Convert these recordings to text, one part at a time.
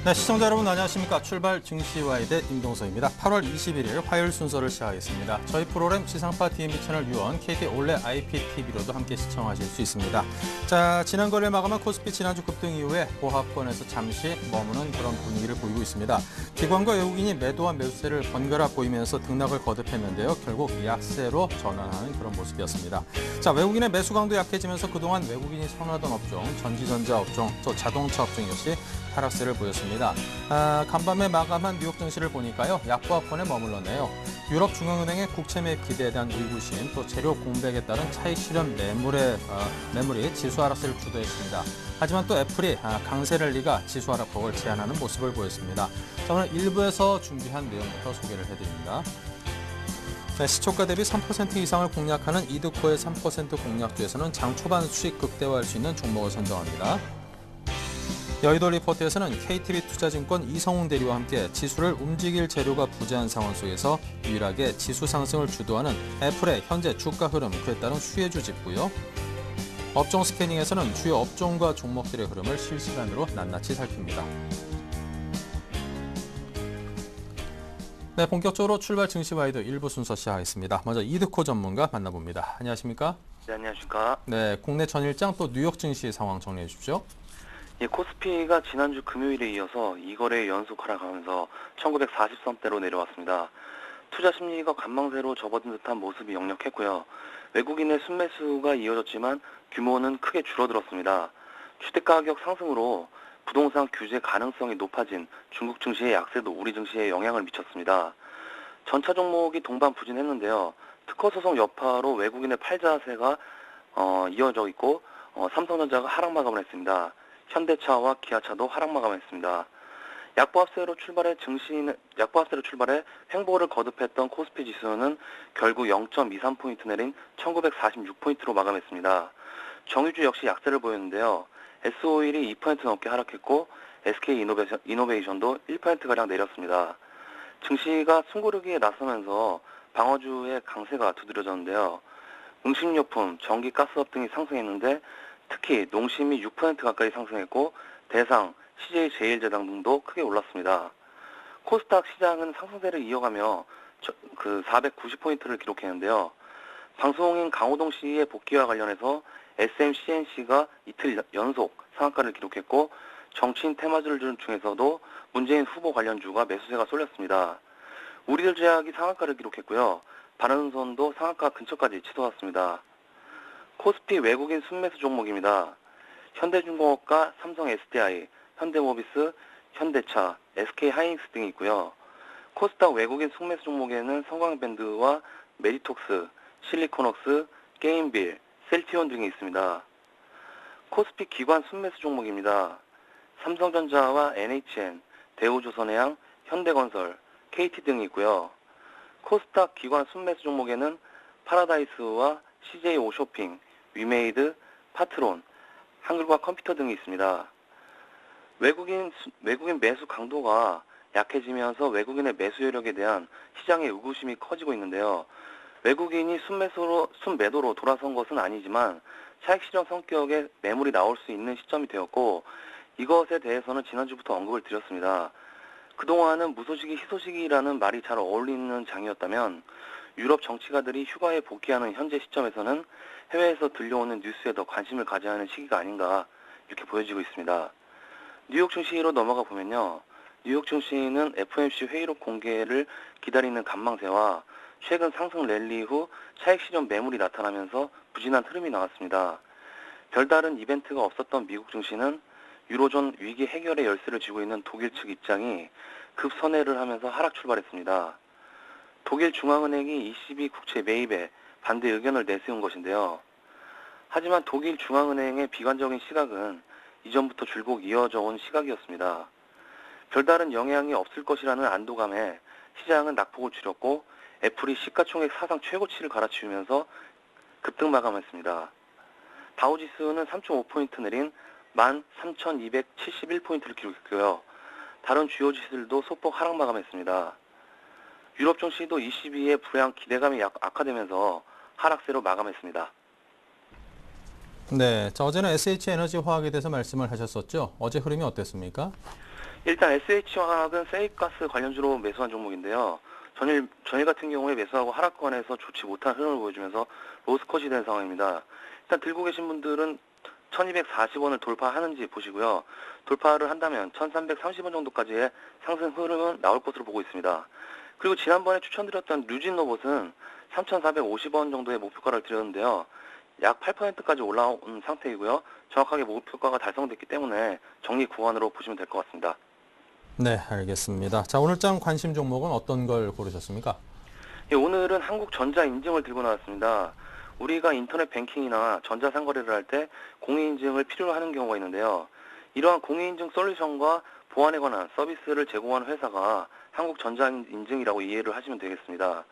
네, 시청자 여러분 안녕하십니까. 출발 증시와이드 임동서입니다. 8월 21일 화요일 순서를 시작하겠습니다. 저희 프로그램 지상파 DMB 채널 유원, KT 올레 IPTV로도 함께 시청하실 수 있습니다. 자, 지난 거래일 마감한 코스피 지난주 급등 이후에 보합권에서 잠시 머무는 그런 분위기를 보이고 있습니다. 기관과 외국인이 매도와 매수세를 번갈아 보이면서 등락을 거듭했는데요. 결국 약세로 전환하는 그런 모습이었습니다. 자, 외국인의 매수 강도 약해지면서 그동안 외국인이 선호하던 업종, 전지전자 업종, 또 자동차 업종 역시 하락세를 보였습니다. 간밤에 마감한 뉴욕 증시를 보니까요. 약보합권에 머물렀네요. 유럽 중앙은행의 국채 매입 기대에 대한 의구심, 또 재료 공백에 따른 차익 실현 매물이 지수 하락세를 주도했습니다. 하지만 또 애플이 강세 랠리가 지수 하락폭을 제한하는 모습을 보였습니다. 자, 오늘 1부에서 준비한 내용부터 소개를 해드립니다. 자, 시초가 대비 3% 이상을 공략하는 이드코의 3% 공략주에서는 장 초반 수익 극대화할 수 있는 종목을 선정합니다. 여의도 리포트에서는 KTB 투자증권 이성웅 대리와 함께 지수를 움직일 재료가 부재한 상황 속에서 유일하게 지수 상승을 주도하는 애플의 현재 주가 흐름, 그에 따른 수혜주 짚고요. 업종 스캐닝에서는 주요 업종과 종목들의 흐름을 실시간으로 낱낱이 살핍니다. 네, 본격적으로 출발 증시와이드 1부 순서 시작하겠습니다. 먼저 이드코 전문가 만나봅니다. 안녕하십니까? 네, 안녕하십니까? 네, 국내 전일장 또 뉴욕 증시 상황 정리해 주십시오. 예, 코스피가 지난주 금요일에 이어서 2거래 연속 하락하면서 1940선대로 내려왔습니다. 투자 심리가 관망세로 접어든 듯한 모습이 역력했고요. 외국인의 순매수가 이어졌지만 규모는 크게 줄어들었습니다. 주택가격 상승으로 부동산 규제 가능성이 높아진 중국 증시의 약세도 우리 증시에 영향을 미쳤습니다. 전차 종목이 동반 부진했는데요. 특허 소송 여파로 외국인의 팔자세가 이어져 있고 삼성전자가 하락 마감을 했습니다. 현대차와 기아차도 하락 마감했습니다. 약보합세로 출발해 횡보를 거듭했던 코스피 지수는 결국 0.23포인트 내린 1946포인트로 마감했습니다. 정유주 역시 약세를 보였는데요. S51이 2% 넘게 하락했고 SK 이노베이션도 1%가량 내렸습니다. 증시가 숨고르기에 나서면서 방어주의 강세가 두드러졌는데요. 응식료품, 전기, 가스업 등이 상승했는데 특히 농심이 6% 가까이 상승했고 대상, CJ제일제당 등도 크게 올랐습니다. 코스닥 시장은 상승세를 이어가며 490포인트를 기록했는데요. 방송인 강호동 씨의 복귀와 관련해서 SMCNC가 이틀 연속 상한가를 기록했고 정치인 테마주들 중에서도 문재인 후보 관련주가 매수세가 쏠렸습니다. 우리들 제약이 상한가를 기록했고요. 바른손도 상한가 근처까지 치솟았습니다. 코스피 외국인 순매수 종목입니다. 현대중공업과 삼성 SDI, 현대모비스, 현대차, SK하이닉스 등이 있고요. 코스닥 외국인 순매수 종목에는 성광밴드와 메디톡스, 실리콘웍스, 게임빌, 셀티온 등이 있습니다. 코스피 기관 순매수 종목입니다. 삼성전자와 NHN, 대우조선해양, 현대건설, KT 등이 있고요. 코스닥 기관 순매수 종목에는 파라다이스와 CJ 오쇼핑, 위메이드, 파트론, 한글과 컴퓨터 등이 있습니다. 외국인 매수 강도가 약해지면서 외국인의 매수 여력에 대한 시장의 의구심이 커지고 있는데요. 외국인이 순매도로 돌아선 것은 아니지만 차익 실현 성격의 매물이 나올 수 있는 시점이 되었고 이것에 대해서는 지난주부터 언급을 드렸습니다. 그동안은 무소식이 희소식이라는 말이 잘 어울리는 장이었다면 유럽 정치가들이 휴가에 복귀하는 현재 시점에서는 해외에서 들려오는 뉴스에 더 관심을 가져야 하는 시기가 아닌가 이렇게 보여지고 있습니다. 뉴욕 증시로 넘어가 보면요. 뉴욕 증시는 FOMC 회의록 공개를 기다리는 관망세와 최근 상승 랠리 후 차익 실현 매물이 나타나면서 부진한 흐름이 나왔습니다. 별다른 이벤트가 없었던 미국 증시는 유로존 위기 해결의 열쇠를 쥐고 있는 독일 측 입장이 급선회를 하면서 하락 출발했습니다. 독일 중앙은행이 ECB 국채 매입에 반대 의견을 내세운 것인데요. 하지만 독일 중앙은행의 비관적인 시각은 이전부터 줄곧 이어져 온 시각이었습니다. 별다른 영향이 없을 것이라는 안도감에 시장은 낙폭을 줄였고 애플이 시가총액 사상 최고치를 갈아치우면서 급등 마감했습니다. 다우지수는 3.5포인트 내린 13,271포인트를 기록했고요. 다른 주요 지수들도 소폭 하락 마감했습니다. 유럽 증시도 ECB의 불황 기대감이 악화되면서 하락세로 마감했습니다. 네, 자, 어제는 SH에너지화학에 대해서 말씀을 하셨었죠. 어제 흐름이 어땠습니까? 일단 SH화학은 세입가스 관련주로 매수한 종목인데요. 전일 같은 경우에 매수하고 하락권에서 좋지 못한 흐름을 보여주면서 로스컷이 된 상황입니다. 일단 들고 계신 분들은 1240원을 돌파하는지 보시고요. 돌파를 한다면 1330원 정도까지의 상승 흐름은 나올 것으로 보고 있습니다. 그리고 지난번에 추천드렸던 뉴진로봇은 3450원 정도의 목표가를 드렸는데요. 약 8%까지 올라온 상태이고요. 정확하게 목표가가 달성됐기 때문에 정리 구간으로 보시면 될 것 같습니다. 네, 알겠습니다. 자, 오늘장 관심 종목은 어떤 걸 고르셨습니까? 예, 오늘은 한국전자 인증을 들고 나왔습니다. 우리가 인터넷 뱅킹이나 전자상거래를 할 때 공인인증을 필요로 하는 경우가 있는데요. 이러한 공인인증 솔루션과 보안에 관한 서비스를 제공하는 회사가 한국전자인증이라고 이해를 하시면 되겠습니다.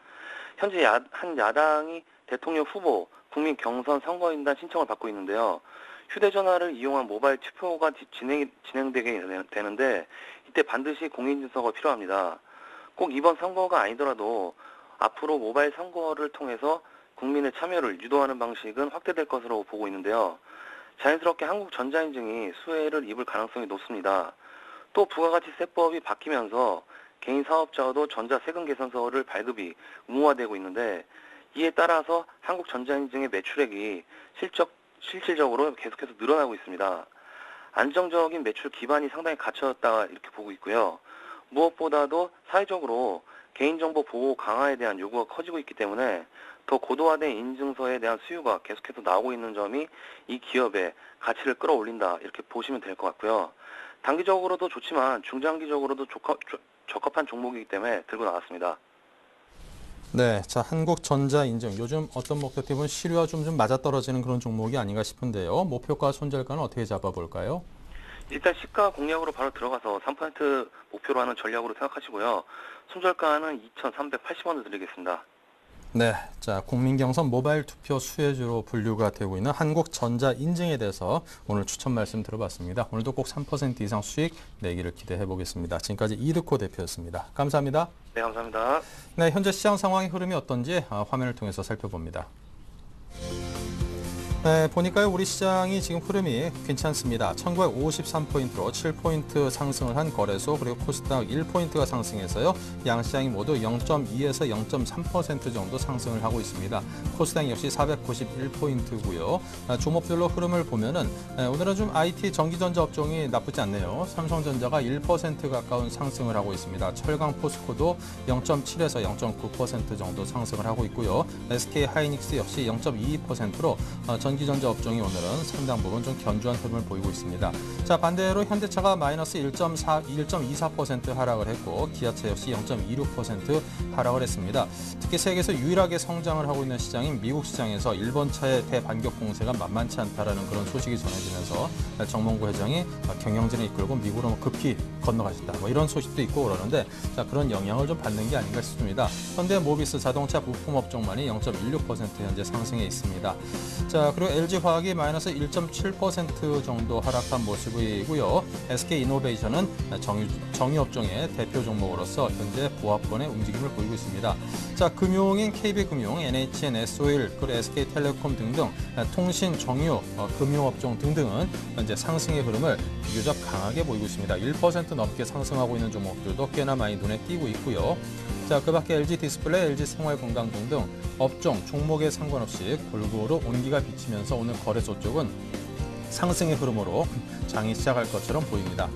현재 한 야당이 대통령 후보 국민 경선 선거인단 신청을 받고 있는데요. 휴대전화를 이용한 모바일 투표가 진행되게 되는데 이때 반드시 공인인증서가 필요합니다. 꼭 이번 선거가 아니더라도 앞으로 모바일 선거를 통해서 국민의 참여를 유도하는 방식은 확대될 것으로 보고 있는데요. 자연스럽게 한국전자인증이 수혜를 입을 가능성이 높습니다. 또 부가가치세법이 바뀌면서 개인 사업자도 전자세금 계산서를 발급이 의무화되고 있는데 이에 따라서 한국전자인증의 매출액이 실질적으로 계속해서 늘어나고 있습니다. 안정적인 매출 기반이 상당히 갖춰졌다 이렇게 보고 있고요. 무엇보다도 사회적으로 개인정보 보호 강화에 대한 요구가 커지고 있기 때문에 더 고도화된 인증서에 대한 수요가 계속해서 나오고 있는 점이 이 기업의 가치를 끌어올린다 이렇게 보시면 될 것 같고요. 단기적으로도 좋지만 중장기적으로도 적합한 종목이기 때문에 들고 나왔습니다. 네, 자, 한국전자인증. 요즘 어떤 목표팀은 시류와 좀 맞아떨어지는 그런 종목이 아닌가 싶은데요. 목표가 손절가는 어떻게 잡아볼까요? 일단 시가 공략으로 바로 들어가서 3% 목표로 하는 전략으로 생각하시고요. 손절가는 2,380원을 드리겠습니다. 네, 자, 국민경선 모바일 투표 수혜주로 분류가 되고 있는 한국전자인증에 대해서 오늘 추천 말씀 들어봤습니다. 오늘도 꼭 3% 이상 수익 내기를 기대해 보겠습니다. 지금까지 이득호 대표였습니다. 감사합니다. 네, 감사합니다. 네, 현재 시장 상황의 흐름이 어떤지 화면을 통해서 살펴봅니다. 네, 보니까요, 우리 시장이 지금 흐름이 괜찮습니다. 1953포인트로 7포인트 상승을 한 거래소, 그리고 코스닥 1포인트가 상승해서요, 양시장이 모두 0.2에서 0.3% 정도 상승을 하고 있습니다. 코스닥 역시 491포인트고요. 종목별로 흐름을 보면은, 오늘은 좀 IT 전기전자 업종이 나쁘지 않네요. 삼성전자가 1% 가까운 상승을 하고 있습니다. 철강 포스코도 0.7에서 0.9% 정도 상승을 하고 있고요. SK 하이닉스 역시 0.22%로 전기전자 업종이 오늘은 상당 부분 좀 견조한 흐름을 보이고 있습니다. 자, 반대로 현대차가 마이너스 1.24% 하락을 했고 기아차 역시 0.26% 하락을 했습니다. 특히 세계에서 유일하게 성장을 하고 있는 시장인 미국 시장에서 일본 차의 대반격 공세가 만만치 않다라는 그런 소식이 전해지면서 정몽구 회장이 경영진을 이끌고 미국으로 급히 건너가신다. 뭐 이런 소식도 있고 그러는데 자, 그런 영향을 좀 받는 게 아닌가 싶습니다. 현대 모비스 자동차 부품 업종만이 0.16% 현재 상승해 있습니다. 자, 그리고 LG화학이 마이너스 1.7% 정도 하락한 모습이고요. SK이노베이션은 정유업종의 대표 종목으로서 현재 보합권의 움직임을 보이고 있습니다. 자, 금융인 KB금융, NHN, SO일, 그리고 SK텔레콤 등등 통신, 정유, 금융업종 등등은 현재 상승의 흐름을 비교적 강하게 보이고 있습니다. 1% 넘게 상승하고 있는 종목들도 꽤나 많이 눈에 띄고 있고요. 자, 그 밖에 LG디스플레이, LG생활건강 등등 업종, 종목에 상관없이 골고루 온기가 비치면서 오늘 거래소 쪽은 상승의 흐름으로 장이 시작할 것처럼 보입니다.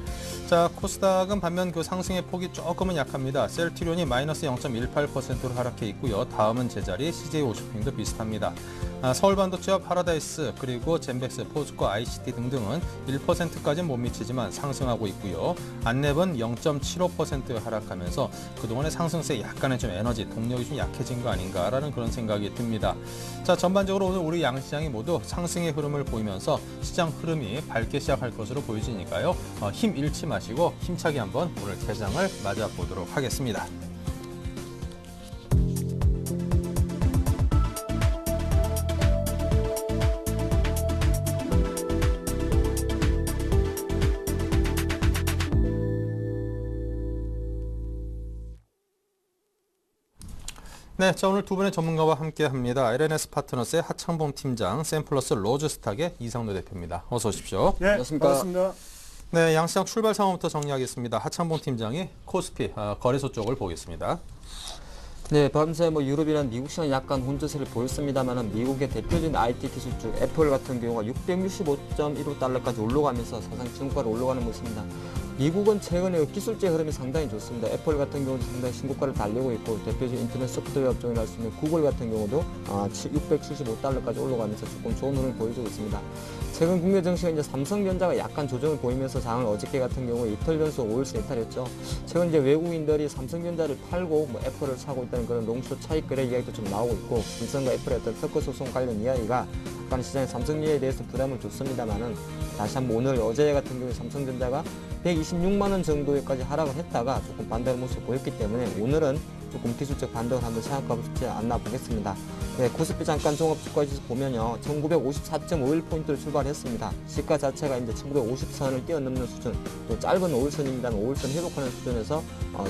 자, 코스닥은 반면 그 상승의 폭이 조금은 약합니다. 셀트리온이 마이너스 0.18%로 하락해 있고요. 다음은 제자리 CJ오쇼핑도 비슷합니다. 서울반도체와 파라다이스, 그리고 젠백스, 포스코, ICT 등등은 1%까지는 못 미치지만 상승하고 있고요. 안랩은 0.75% 하락하면서 그동안의 상승세에 약간의 좀 에너지, 동력이 좀 약해진 거 아닌가라는 그런 생각이 듭니다. 자, 전반적으로 오늘 우리 양시장이 모두 상승의 흐름을 보이면서 시장 흐름이 밝게 시작할 것으로 보여지니까요. 힘 잃지 마시고 힘차게 한번 오늘 개장을 맞아보도록 하겠습니다. 네, 자, 오늘 두 분의 전문가와 함께합니다. LNS 파트너스의 하창봉 팀장, 샘플러스 로즈스탁의 이상로 대표입니다. 어서 오십시오. 네, 반갑습니다. 네, 양시장 출발 상황부터 정리하겠습니다. 하창봉 팀장이 코스피 거래소 쪽을 보겠습니다. 네, 밤새 유럽이나 미국 시장 약간 혼조세를 보였습니다만 미국의 대표적인 IT 기술주 애플 같은 경우가 665.15달러까지 올라가면서 사상 신고가를 올라가는 모습입니다. 미국은 최근에 기술주의 흐름이 상당히 좋습니다. 애플 같은 경우도 상당히 신고가를 달리고 있고 대표적인 인터넷 소프트웨어 업종이라 할 수 있는 구글 같은 경우도 675달러까지 올라가면서 조금 좋은 흐름을 보여주고 있습니다. 최근 국내 증시가 이제 삼성전자가 약간 조정을 보이면서 장을 어저께 같은 경우에 이틀 연속 5일선 이탈했죠. 최근 이제 외국인들이 삼성전자를 팔고 애플을 사고 있다는 그런 롱숏 차익 거래 이야기도 좀 나오고 있고 삼성과 애플의 어떤 특허 소송 관련 이야기가 약간 시장에 삼성전자에 대해서 부담을 줬습니다만은 다시 한번 오늘 어제 같은 경우에 삼성전자가 126만 원 정도까지 하락을 했다가 조금 반등의 모습을 보였기 때문에 오늘은 조금 기술적 반등을 한번 생각해 보지 않나 보겠습니다. 네, 코스피 잠깐 종합주가지수 보면요, 1954.51포인트를 출발했습니다. 시가 자체가 이제 1950선을 뛰어넘는 수준, 또 짧은 5일선입니다. 5일선 회복하는 수준에서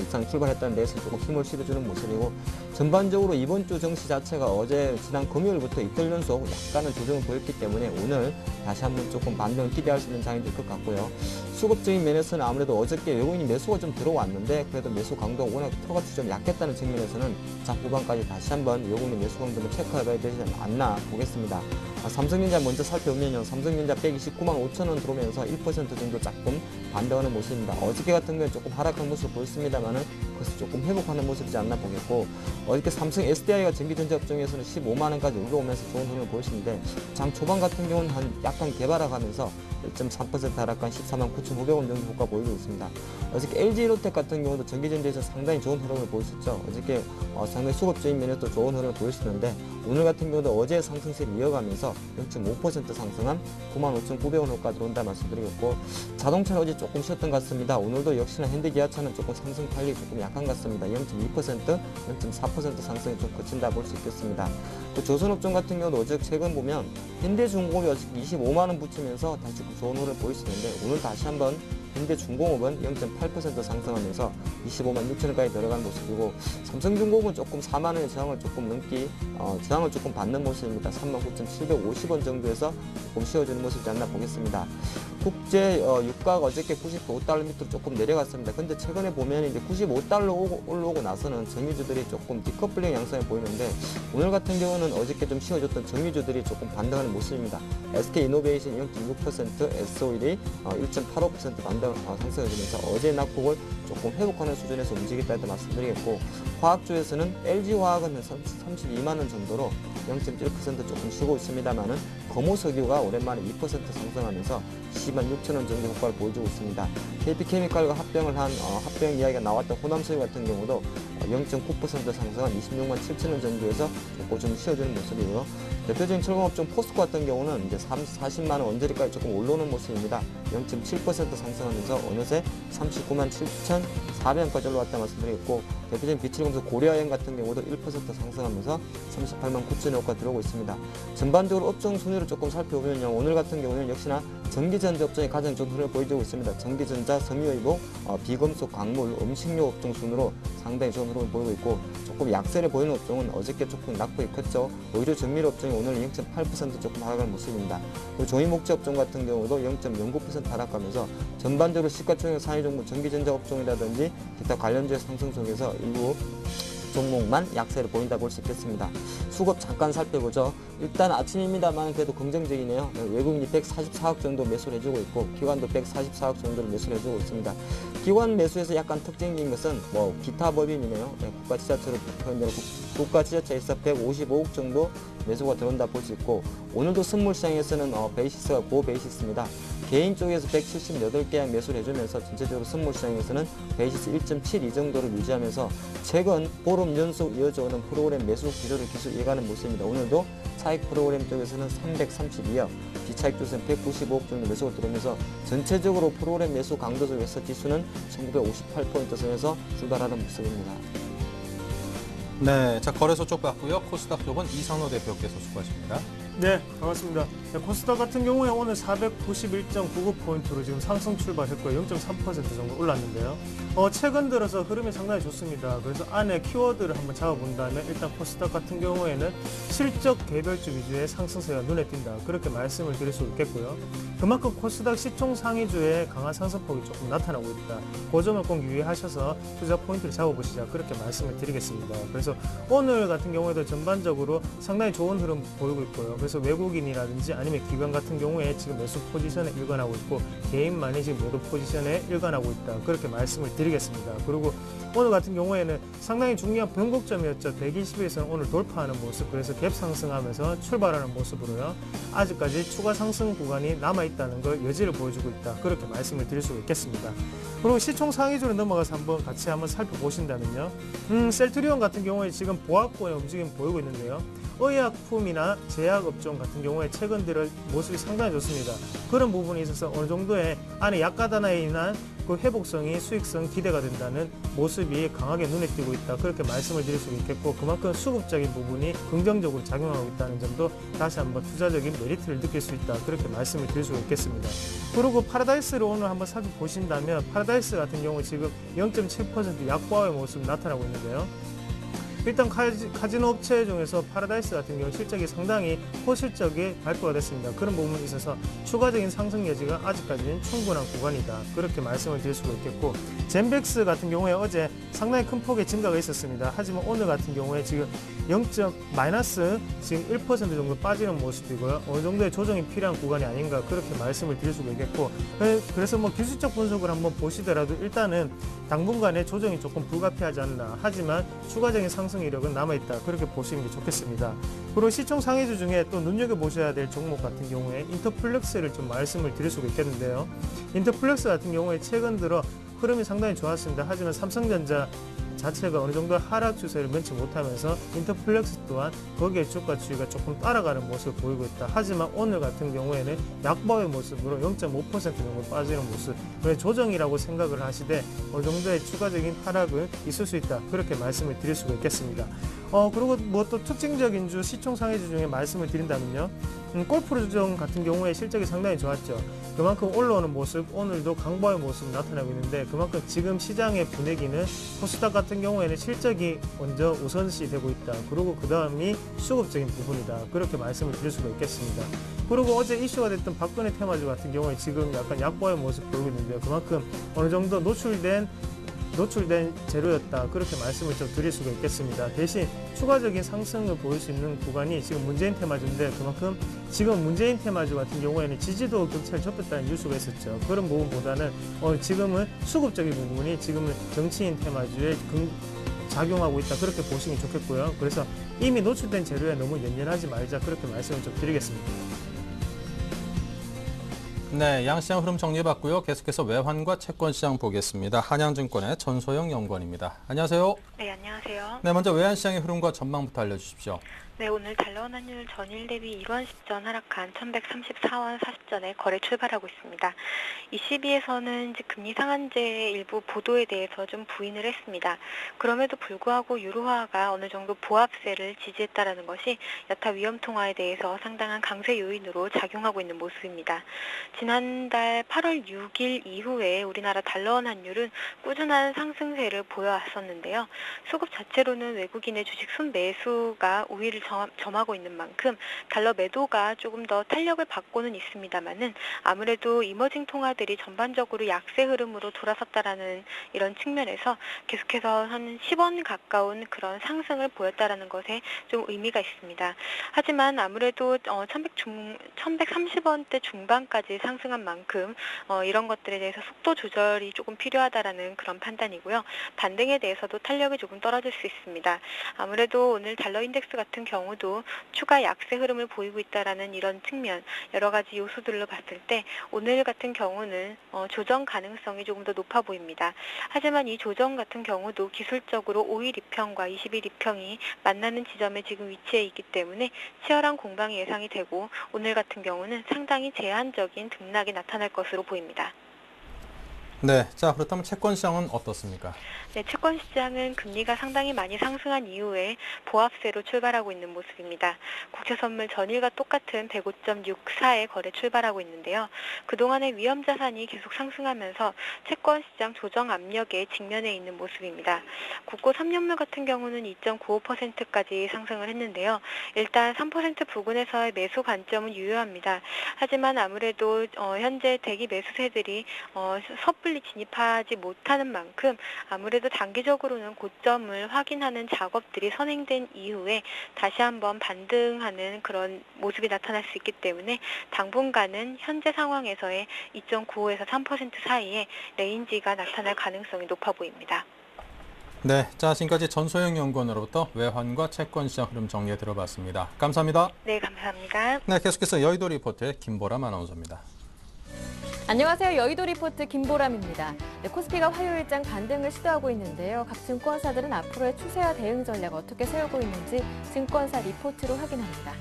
이상 출발했다는 데에서 조금 힘을 실어주는 모습이고, 전반적으로 이번 주 증시 자체가 어제 지난 금요일부터 이틀 연속 약간의 조정을 보였기 때문에 오늘 다시 한번 조금 반등을 기대할 수 있는 장이 될 것 같고요. 수급적인 면에서는 아무래도 어저께 외국인이 매수가 좀 들어왔는데 그래도 매수 강도가 워낙 턱같이 좀 약했다는 측면에서는 자 후반까지 다시 한번 외국인 매수 강도를 체크해봐야 되지 않나 보겠습니다. 삼성전자 먼저 살펴보면요, 삼성전자 129만 5천 원 들어오면서 1% 정도 조금 반등하는 모습입니다. 어저께 같은 경우는 조금 하락한 모습을 보였습니다만은 그것을 조금 회복하는 모습이지 않나 보겠고, 어저께 삼성 SDI가 전기전자 업종에서는 15만 원까지 올라오면서 좋은 흐름을 보였는데 장 초반 같은 경우는 약간 개발하면서 1.3% 하락한 14만 9,500원 정도 효과 보이고 있습니다. 어저께 LG로텍 같은 경우도 전기전자에서 상당히 좋은 흐름을 보였었죠. 어저께 상당히 수급적인 면에서 좋은 흐름을 보였었는데 오늘 같은 경우도 어제 상승세를 이어가면서 0.5% 상승한 95,900원 효과 들어온다 말씀드리겠고, 자동차는 어제 조금 쉬었던 것 같습니다. 오늘도 역시나 현대기아차는 조금 상승 탄력이 조금 약한 것 같습니다. 0.2%, 0.4% 상승이 좀 거친다 볼 수 있겠습니다. 또 조선업종 같은 경우도 어제 최근 보면 현대중공업이 어저께 25만 원 붙이면서 다시 좋은 흐름을 보였었는데 오늘 다시 한번 현대중공업은 0.8% 상승하면서 25만 6천 원까지 들어간 모습이고, 삼성중공업은 조금 4만 원의 저항을 조금 넘기 저항을 조금 받는 모습입니다. 39,750원 정도에서 조금 쉬어지는 모습이지 않나 보겠습니다. 국제 유가가 어저께 95달러 밑으로 조금 내려갔습니다. 근데 최근에 보면 이제 95달러 올라오고 나서는 정유주들이 조금 디커플링 양상을 보이는데 오늘 같은 경우는 어저께 좀 쉬어졌던 정유주들이 조금 반등하는 모습입니다. SK이노베이션 0.6%, SO일이 1.85% 반등 상승해주면서 어제 낙폭을 조금 회복하는 수준에서 움직였다 말씀드리겠고, 화학주에서는 LG화학은 32만 원 정도로 0.1% 조금 쉬고 있습니다만은 검호석유가 오랜만에 2% 상승하면서 10만 6천 원 정도 효과를 보여주고 있습니다. KP케미칼과 합병을 한 합병 이야기가 나왔던 호남석유 같은 경우도 0.9% 상승한 26만 7천 원 정도에서 좀 쉬어주는 모습이고요. 대표적인 철강업종 포스코 같은 경우는 이제 40만 원 언저리까지 조금 올라오는 모습입니다. 0.7% 상승하면서 어느새 39만 7,400원까지 올라왔다 말씀드리겠고, 대표적인 비칠금속 고려아연 같은 경우도 1% 상승하면서 38만 9천 원 효과 들어오고 있습니다. 전반적으로 업종 순위를 조금 살펴보면요, 오늘 같은 경우는 역시나 전기전자 업종이 가장 좋은 흐름을 보여주고 있습니다. 전기전자, 섬유유보, 비금속, 광물, 음식료 업종 순으로 상당히 좋은 흐름을 보이고 있고, 조금 약세를 보이는 업종은 어저께 조금 낙폭이 컸죠. 오히려 정밀 업종이 오늘 0.8% 조금 하락한 모습입니다. 그리고 종이목재 업종 같은 경우도 0.09% 하락하면서 전반적으로 시가총액 상위 종목 전기전자 업종이라든지 기타 관련주의 상승 속에서 일부 종목만 약세를 보인다 볼 수 있겠습니다. 수급 잠깐 살펴보죠. 일단 아침입니다만 그래도 긍정적이네요. 외국인이 144억 정도 매수를 해주고 있고 기관도 144억 정도를 매수를 해주고 있습니다. 기관 매수에서 약간 특징적인 것은 기타 법인이네요. 국가지자체로 표현되는 국가지자체에서 155억 정도 매수가 들어온다 볼 수 있고, 오늘도 선물시장에서는 베이시스가 고베이시스입니다. 개인 쪽에서 178개 매수를 해주면서 전체적으로 선물시장에서는 베이시스 1.72 정도를 유지하면서 최근 보름 연속 이어져오는 프로그램 매수 기조를 계속 이어가는 모습입니다. 오늘도 차익 프로그램 쪽에서는 332억, 비차익 쪽에서는 195억 정도 매수가 들어오면서 전체적으로 프로그램 매수 강도 속에서 지수는 1958포인트 선에서 출발하는 모습입니다. 네, 자 거래소 쪽 봤고요. 코스닥 쪽은 이상호 대표께서 수고하십니다. 네, 반갑습니다. 네, 코스닥 같은 경우에 오늘 491.99포인트로 지금 상승 출발했고요. 0.3% 정도 올랐는데요. 최근 들어서 흐름이 상당히 좋습니다. 그래서 안에 키워드를 한번 잡아본다면 일단 코스닥 같은 경우에는 실적 개별주 위주의 상승세가 눈에 띈다. 그렇게 말씀을 드릴 수 있겠고요. 그만큼 코스닥 시총 상위주의 강한 상승폭이 조금 나타나고 있다. 그 점을 꼭 유의하셔서 투자 포인트를 잡아보시자. 그렇게 말씀을 드리겠습니다. 그래서 오늘 같은 경우에도 전반적으로 상당히 좋은 흐름 보이고 있고요. 그래서 외국인이라든지 아니면 기관 같은 경우에 지금 매수 포지션에 일관하고 있고 개인만이 지금 매도 포지션에 일관하고 있다. 그렇게 말씀을 드리겠습니다. 그리고 오늘 같은 경우에는 상당히 중요한 변곡점이었죠. 120에서는 오늘 돌파하는 모습, 그래서 갭 상승하면서 출발하는 모습으로요. 아직까지 추가 상승 구간이 남아있다는 걸 여지를 보여주고 있다. 그렇게 말씀을 드릴 수 있겠습니다. 그리고 시총 상위주로 넘어가서 같이 한번 살펴보신다면요. 셀트리온 같은 경우에 지금 보합권의 움직임 보이고 있는데요. 의약품이나 제약업종 같은 경우에 최근 들어 모습이 상당히 좋습니다. 그런 부분에 있어서 어느 정도의 안에 약가단에 인한 그 회복성이 수익성 기대가 된다는 모습이 강하게 눈에 띄고 있다. 그렇게 말씀을 드릴 수 있겠고, 그만큼 수급적인 부분이 긍정적으로 작용하고 있다는 점도 다시 한번 투자적인 메리트를 느낄 수 있다. 그렇게 말씀을 드릴 수 있겠습니다. 그리고 파라다이스를 오늘 한번 살펴보신다면 파라다이스 같은 경우 지금 0.7% 약보합의 모습이 나타나고 있는데요. 일단 카지노 업체 중에서 파라다이스 같은 경우 실적이 상당히 호실적이 발표가 됐습니다. 그런 부분에 있어서 추가적인 상승 여지가 아직까지는 충분한 구간이다. 그렇게 말씀을 드릴 수가 있겠고, 젠백스 같은 경우에 어제 상당히 큰 폭의 증가가 있었습니다. 하지만 오늘 같은 경우에 지금 마이너스 지금 1% 정도 빠지는 모습이고요. 어느 정도의 조정이 필요한 구간이 아닌가 그렇게 말씀을 드릴 수가 있겠고, 그래서 기술적 분석을 한번 보시더라도 일단은 당분간의 조정이 조금 불가피하지 않나. 하지만 추가적인 상승 이력은 남아있다. 그렇게 보시는 게 좋겠습니다. 그리고 시총 상위주 중에 또 눈여겨보셔야 될 종목 같은 경우에 인터플렉스를 좀 말씀을 드릴 수가 있겠는데요. 인터플렉스 같은 경우에 최근 들어 흐름이 상당히 좋았습니다. 하지만 삼성전자 자체가 어느 정도 하락 추세를 면치 못하면서 인터플렉스 또한 거기에 주가 추이가 조금 따라가는 모습을 보이고 있다. 하지만 오늘 같은 경우에는 약보의 모습으로 0.5% 정도 빠지는 모습, 조정이라고 생각을 하시되 어느 정도의 추가적인 하락은 있을 수 있다. 그렇게 말씀을 드릴 수가 있겠습니다. 그리고 또 특징적인 주 시총 상위주 중에 말씀을 드린다면요. 골프주종 같은 경우에 실적이 상당히 좋았죠. 그만큼 올라오는 모습, 오늘도 강보의 모습이 나타나고 있는데, 그만큼 지금 시장의 분위기는 코스닥 같은 경우에는 실적이 먼저 우선시 되고 있다. 그리고 그 다음이 수급적인 부분이다. 그렇게 말씀을 드릴 수가 있겠습니다. 그리고 어제 이슈가 됐던 박근혜 테마주 같은 경우에 지금 약간 약보의 모습 보이고 있는데요. 그만큼 어느 정도 노출된 재료였다. 그렇게 말씀을 좀 드릴 수가 있겠습니다. 대신 추가적인 상승을 보일 수 있는 구간이 지금 문재인 테마주인데, 그만큼 지금 문재인 테마주 같은 경우에는 지지도 격차를 좁혔다는 뉴스가 있었죠. 그런 부분보다는 지금은 수급적인 부분이 지금은 정치인 테마주에 작용하고 있다. 그렇게 보시면 좋겠고요. 그래서 이미 노출된 재료에 너무 연연하지 말자. 그렇게 말씀을 좀 드리겠습니다. 네, 양시장 흐름 정리해봤고요. 계속해서 외환과 채권시장 보겠습니다. 한양증권의 전소영 연구원입니다. 안녕하세요. 네, 안녕하세요. 네, 먼저 외환시장의 흐름과 전망부터 알려주십시오. 네, 오늘 달러원 환율 전일 대비 1원 10전 하락한 1134원 40전에 거래 출발하고 있습니다. ECB에서는 이제 금리 상한제의 일부 보도에 대해서 좀 부인을 했습니다. 그럼에도 불구하고 유로화가 어느 정도 보합세를 지지했다라는 것이 여타 위험 통화에 대해서 상당한 강세 요인으로 작용하고 있는 모습입니다. 지난달 8월 6일 이후에 우리나라 달러원 환율은 꾸준한 상승세를 보여왔었는데요. 수급 자체로는 외국인의 주식 순매수가 우위를 점하고 있는 만큼 달러 매도가 조금 더 탄력을 받고는 있습니다만은 아무래도 이머징 통화들이 전반적으로 약세 흐름으로 돌아섰다라는 이런 측면에서 계속해서 한 10원 가까운 그런 상승을 보였다라는 것에 좀 의미가 있습니다. 하지만 아무래도 1130원대 중반까지 상승한 만큼 이런 것들에 대해서 속도 조절이 조금 필요하다라는 그런 판단이고요. 반등에 대해서도 탄력이 조금 떨어질 수 있습니다. 아무래도 오늘 달러 인덱스 같은 경우도 추가 약세 흐름을 보이고 있다라는 이런 측면, 여러 가지 요소들로 봤을 때 오늘 같은 경우는 조정 가능성이 조금 더 높아 보입니다. 하지만 이 조정 같은 경우도 기술적으로 5일 이평과 20일 이평이 만나는 지점에 지금 위치해 있기 때문에 치열한 공방이 예상이 되고, 오늘 같은 경우는 상당히 제한적인 등락이 나타날 것으로 보입니다. 네, 자 그렇다면 채권 시장은 어떻습니까? 네, 채권 시장은 금리가 상당히 많이 상승한 이후에 보합세로 출발하고 있는 모습입니다. 국채 선물 전일과 똑같은 105.64에 거래 출발하고 있는데요. 그동안의 위험 자산이 계속 상승하면서 채권 시장 조정 압력에 직면해 있는 모습입니다. 국고 3년물 같은 경우는 2.95%까지 상승을 했는데요. 일단 3% 부근에서의 매수 관점은 유효합니다. 하지만 아무래도 현재 대기 매수세들이 섣불리 진입하지 못하는 만큼 아무래도 단기적으로는 고점을 확인하는 작업들이 선행된 이후에 다시 한번 반등하는 그런 모습이 나타날 수 있기 때문에 당분간은 현재 상황에서의 2.95에서 3% 사이에 레인지가 나타날 가능성이 높아 보입니다. 네, 자 지금까지 전소영 연구원으로부터 외환과 채권 시장 흐름 정리해 들어봤습니다. 감사합니다. 네, 감사합니다. 네, 계속해서 여의도 리포트의 김보람 아나운서입니다. 안녕하세요. 여의도 리포트 김보람입니다. 네, 코스피가 화요일장 반등을 시도하고 있는데요. 각 증권사들은 앞으로의 추세와 대응 전략 어떻게 세우고 있는지 증권사 리포트로 확인합니다.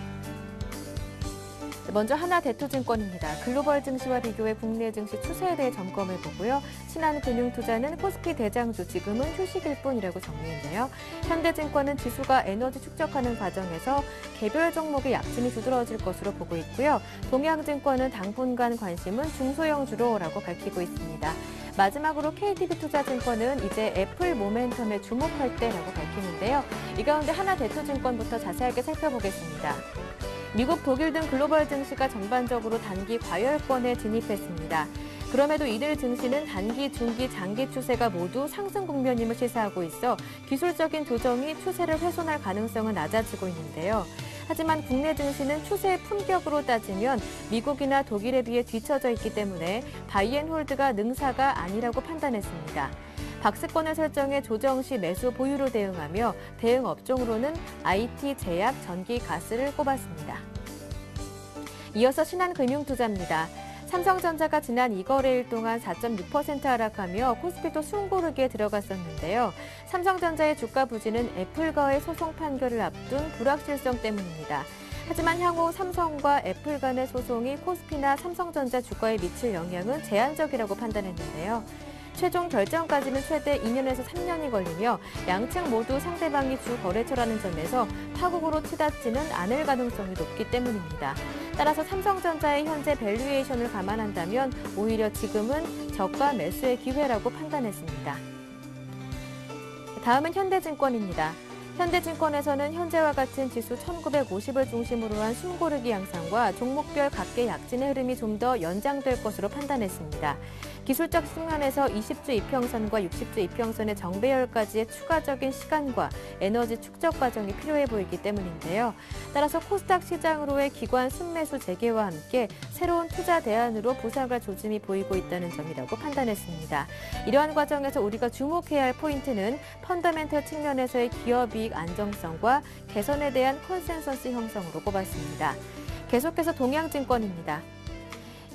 먼저 하나대투증권입니다. 글로벌 증시와 비교해 국내 증시 추세에 대해 점검해 보고요. 신한금융투자는 코스피 대장주, 지금은 휴식일 뿐이라고 정리했네요. 현대증권은 지수가 에너지 축적하는 과정에서 개별 종목의 약진이 두드러질 것으로 보고 있고요. 동양증권은 당분간 관심은 중소형주로라고 밝히고 있습니다. 마지막으로 KTB투자증권은 이제 애플 모멘텀에 주목할 때라고 밝히는데요. 이 가운데 하나대투증권부터 자세하게 살펴보겠습니다. 미국, 독일 등 글로벌 증시가 전반적으로 단기 과열권에 진입했습니다. 그럼에도 이들 증시는 단기, 중기, 장기 추세가 모두 상승 국면임을 시사하고 있어 기술적인 조정이 추세를 훼손할 가능성은 낮아지고 있는데요. 하지만 국내 증시는 추세의 품격으로 따지면 미국이나 독일에 비해 뒤처져 있기 때문에 바이앤홀드가 능사가 아니라고 판단했습니다. 박스권을 설정해 조정 시 매수 보유로 대응하며 대응 업종으로는 IT, 제약, 전기, 가스를 꼽았습니다. 이어서 신한금융투자입니다. 삼성전자가 지난 2거래일 동안 4.6% 하락하며 코스피도 숨고르기에 들어갔었는데요. 삼성전자의 주가 부진은 애플과의 소송 판결을 앞둔 불확실성 때문입니다. 하지만 향후 삼성과 애플 간의 소송이 코스피나 삼성전자 주가에 미칠 영향은 제한적이라고 판단했는데요. 최종 결정까지는 최대 2년에서 3년이 걸리며 양측 모두 상대방이 주 거래처라는 점에서 파국으로 치닫지는 않을 가능성이 높기 때문입니다. 따라서 삼성전자의 현재 밸류에이션을 감안한다면 오히려 지금은 저가 매수의 기회라고 판단했습니다. 다음은 현대증권입니다. 현대증권에서는 현재와 같은 지수 1950을 중심으로 한 숨고르기 양상과 종목별 각계 약진의 흐름이 좀 더 연장될 것으로 판단했습니다. 기술적 측면에서 20주 이평선과 60주 이평선의 정배열까지의 추가적인 시간과 에너지 축적 과정이 필요해 보이기 때문인데요. 따라서 코스닥 시장으로의 기관 순매수 재개와 함께 새로운 투자 대안으로 부상할 조짐이 보이고 있다는 점이라고 판단했습니다. 이러한 과정에서 우리가 주목해야 할 포인트는 펀더멘털 측면에서의 기업이익 안정성과 개선에 대한 컨센서스 형성으로 꼽았습니다. 계속해서 동양증권입니다.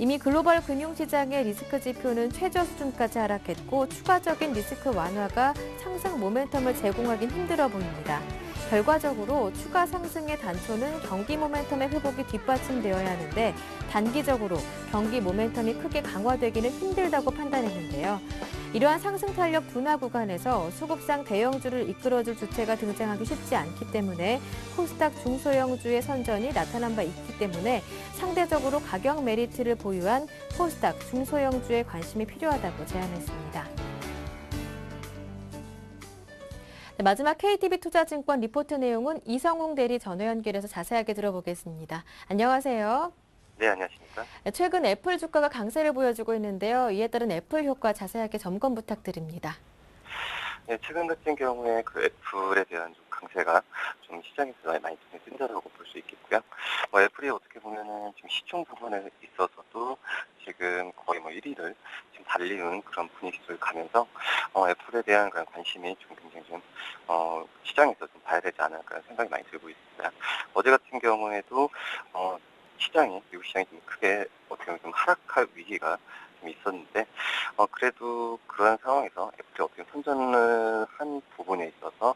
이미 글로벌 금융시장의 리스크 지표는 최저 수준까지 하락했고 추가적인 리스크 완화가 상승 모멘텀을 제공하긴 힘들어 보입니다. 결과적으로 추가 상승의 단초는 경기 모멘텀의 회복이 뒷받침되어야 하는데 단기적으로 경기 모멘텀이 크게 강화되기는 힘들다고 판단했는데요. 이러한 상승 탄력 둔화 구간에서 수급상 대형주를 이끌어줄 주체가 등장하기 쉽지 않기 때문에 코스닥 중소형주의 선전이 나타난 바 있기 때문에 상대적으로 가격 메리트를 보유한 코스닥 중소형주에 관심이 필요하다고 제안했습니다. 네, 마지막 KTB투자증권 리포트 내용은 이성웅 대리 전화 연결해서 자세하게 들어보겠습니다. 안녕하세요. 네, 안녕하십니까? 최근 애플 주가가 강세를 보여주고 있는데요. 이에 따른 애플 효과 자세하게 점검 부탁드립니다. 네, 최근 같은 경우에 그 애플에 대한 좀 강세가 좀 시장에서 많이 눈에 띈다라고 볼 수 있겠고요. 애플이 어떻게 보면은 지금 시총 부분에 있어서도 지금 거의 1위를 지금 달리는 그런 분위기를 가면서 애플에 대한 그런 관심이 좀 굉장히 좀 시장에서 좀 봐야 되지 않을까 생각이 많이 들고 있습니다. 어제 같은 경우에도 미국 시장이 좀 크게 어떻게 보면 좀 하락할 위기가 좀 있었는데 그래도 그러한 상황에서 애플이 어떻게 선전을 한 부분에 있어서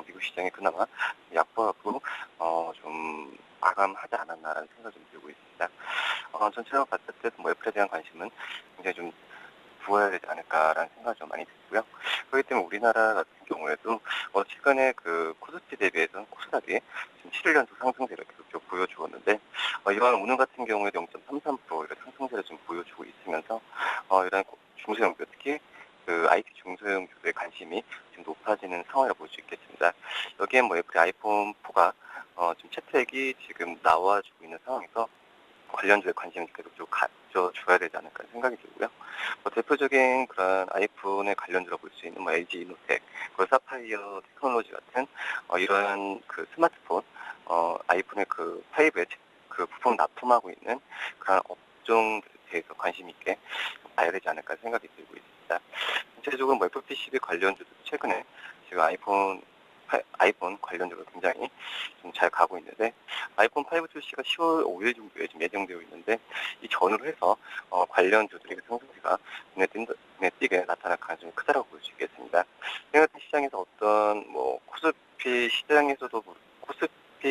미국 시장이 그나마 약보하고 좀 마감하지 않았나라는 생각이 좀 들고 있습니다. 전체적으로 봤을 때 애플에 대한 관심은 굉장히 좀 부어야 되지 않을까라는 생각이 좀 많이 들고요. 그렇기 때문에 우리나라 같은 경우에도 최근에 그 코스피 대비해서 코스닥이 지금 7연속 상승세를 계속 보여주었는데 이번 오늘 같은 경우에도 0.33% 이런 상승세를 좀 보여주고 있으면서 이런 중소형주 특히 그 IT 중소형주의 관심이 좀 높아지는 상황이라고 볼 수 있겠습니다. 여기에 애플의 아이폰 4가 지금 채택이 지금 나와주고 있는 상황에서 관련주에 관심을 계속 좀 가져줘야 되지 않을까 생각이 들고요. 대표적인 그런 아이폰의 관련주라고 볼 수 있는 LG 이노텍, 사파이어 테크놀로지 같은 이러한 그 스마트폰, 아이폰의 그 5에 그 부품 납품하고 있는 그런 업종들에 대해서 관심 있게 봐야 되지 않을까 생각이 들고 있습니다. 전체적으로 FPCB 관련주도 최근에 지금 아이폰 관련주가 굉장히 좀 잘 가고 있는데 아이폰 5 출시가 10월 5일 정도에 지금 예정되어 있는데 이 전후로 해서 관련주들의 상승세가 눈에 띄게 나타날 가능성이 크다고 볼 수 있겠습니다. 생각한 시장에서 어떤 코스피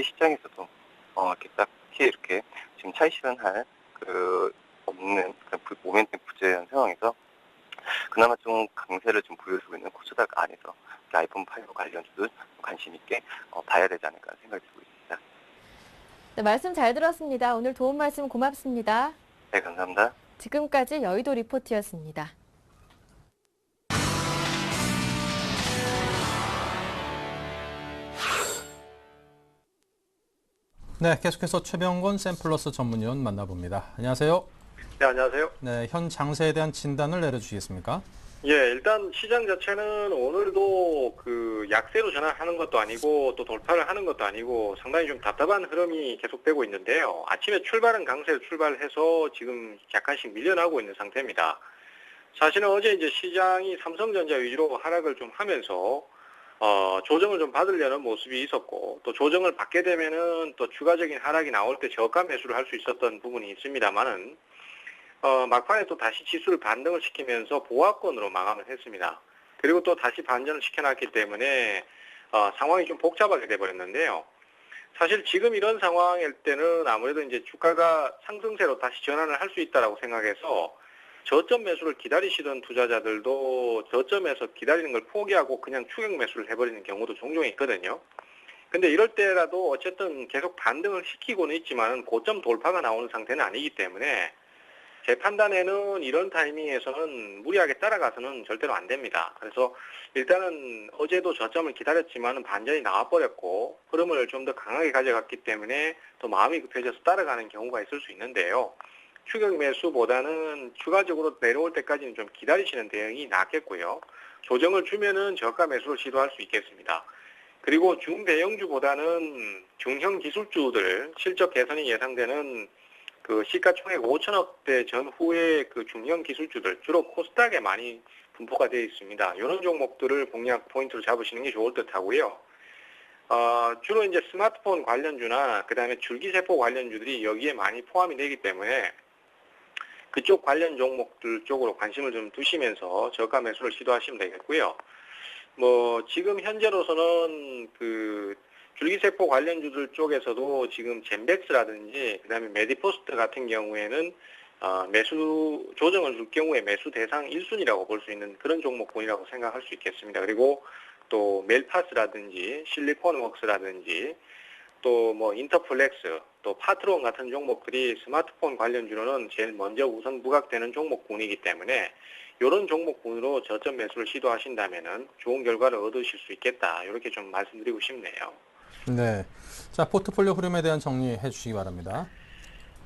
시장에서도 이렇게 딱히 이렇게 지금 차익 실현할 없는 그런 모멘텀 부재한 상황에서 그나마 좀 강세를 좀 보여주고 있는 코스닥 안에서 아이폰 5 관련주들 관심 있게 봐야 되지 않을까 생각이 들고 있습니다. 네, 말씀 잘 들었습니다. 오늘 도움 말씀 고맙습니다. 네, 감사합니다. 지금까지 여의도 리포트였습니다. 네, 계속해서 최병권 샘플러스 전문위원 만나봅니다. 안녕하세요. 네, 안녕하세요. 네, 현 장세에 대한 진단을 내려주시겠습니까? 예, 일단 시장 자체는 오늘도 그 약세로 전환하는 것도 아니고 또 돌파를 하는 것도 아니고 상당히 좀 답답한 흐름이 계속되고 있는데요. 아침에 출발은 강세로 출발해서 지금 약간씩 밀려나고 있는 상태입니다. 사실은 어제 이제 시장이 삼성전자 위주로 하락을 좀 하면서 조정을 좀 받으려는 모습이 있었고 또 조정을 받게 되면은 또 추가적인 하락이 나올 때 저가 매수를 할 수 있었던 부분이 있습니다만은 막판에 또 다시 지수를 반등을 시키면서 보합권으로 마감을 했습니다. 그리고 또 다시 반전을 시켜놨기 때문에 상황이 좀 복잡하게 돼버렸는데요. 사실 지금 이런 상황일 때는 아무래도 이제 주가가 상승세로 다시 전환을 할 수 있다라고 생각해서 저점 매수를 기다리시던 투자자들도 저점에서 기다리는 걸 포기하고 그냥 추격 매수를 해버리는 경우도 종종 있거든요. 근데 이럴 때라도 어쨌든 계속 반등을 시키고는 있지만 고점 돌파가 나오는 상태는 아니기 때문에 제 판단에는 이런 타이밍에서는 무리하게 따라가서는 절대로 안 됩니다. 그래서 일단은 어제도 저점을 기다렸지만 반전이 나와버렸고 흐름을 좀 더 강하게 가져갔기 때문에 또 마음이 급해져서 따라가는 경우가 있을 수 있는데요. 추격 매수보다는 추가적으로 내려올 때까지는 좀 기다리시는 대응이 낫겠고요. 조정을 주면은 저가 매수를 시도할 수 있겠습니다. 그리고 중대형주보다는 중형 기술주들 실적 개선이 예상되는 그 시가총액 5천억대 전후의 그 중형 기술주들 주로 코스닥에 많이 분포가 되어 있습니다. 이런 종목들을 공략 포인트로 잡으시는 게 좋을 듯 하고요. 주로 이제 스마트폰 관련주나 그다음에 줄기세포 관련주들이 여기에 많이 포함이 되기 때문에 그쪽 관련 종목들 쪽으로 관심을 좀 두시면서 저가 매수를 시도하시면 되겠고요. 지금 현재로서는 그 줄기세포 관련주들 쪽에서도 지금 젠백스라든지 그다음에 메디포스트 같은 경우에는 매수 조정을 줄 경우에 매수 대상 1순위라고 볼 수 있는 그런 종목군이라고 생각할 수 있겠습니다. 그리고 또 멜파스라든지 실리콘웍스라든지 또 인터플렉스 또 파트론 같은 종목들이 스마트폰 관련주로는 제일 먼저 우선 부각되는 종목군이기 때문에 이런 종목군으로 저점 매수를 시도하신다면은 좋은 결과를 얻으실 수 있겠다. 이렇게 좀 말씀드리고 싶네요. 네. 자, 포트폴리오 흐름에 대한 정리해 주시기 바랍니다.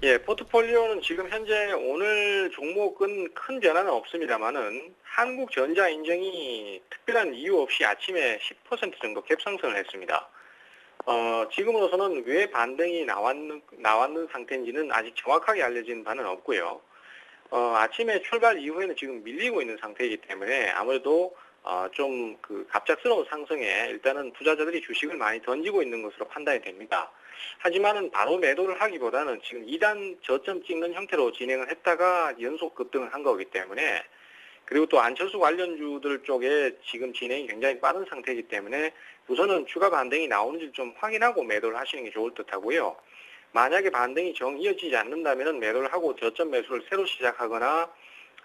예, 포트폴리오는 지금 현재 오늘 종목은 큰 변화는 없습니다만은 한국전자 인증이 특별한 이유 없이 아침에 10% 정도 갭상승을 했습니다. 지금으로서는 왜 반등이 나왔는 상태인지는 아직 정확하게 알려진 바는 없고요. 아침에 출발 이후에는 지금 밀리고 있는 상태이기 때문에 아무래도 좀 그 갑작스러운 상승에 일단은 투자자들이 주식을 많이 던지고 있는 것으로 판단이 됩니다. 하지만은 바로 매도를 하기보다는 지금 2단 저점 찍는 형태로 진행을 했다가 연속 급등을 한 거기 때문에 그리고 또 안철수 관련주들 쪽에 지금 진행이 굉장히 빠른 상태이기 때문에 우선은 추가 반등이 나오는지 좀 확인하고 매도를 하시는 게 좋을 듯 하고요. 만약에 반등이 정 이어지지 않는다면 매도를 하고 저점 매수를 새로 시작하거나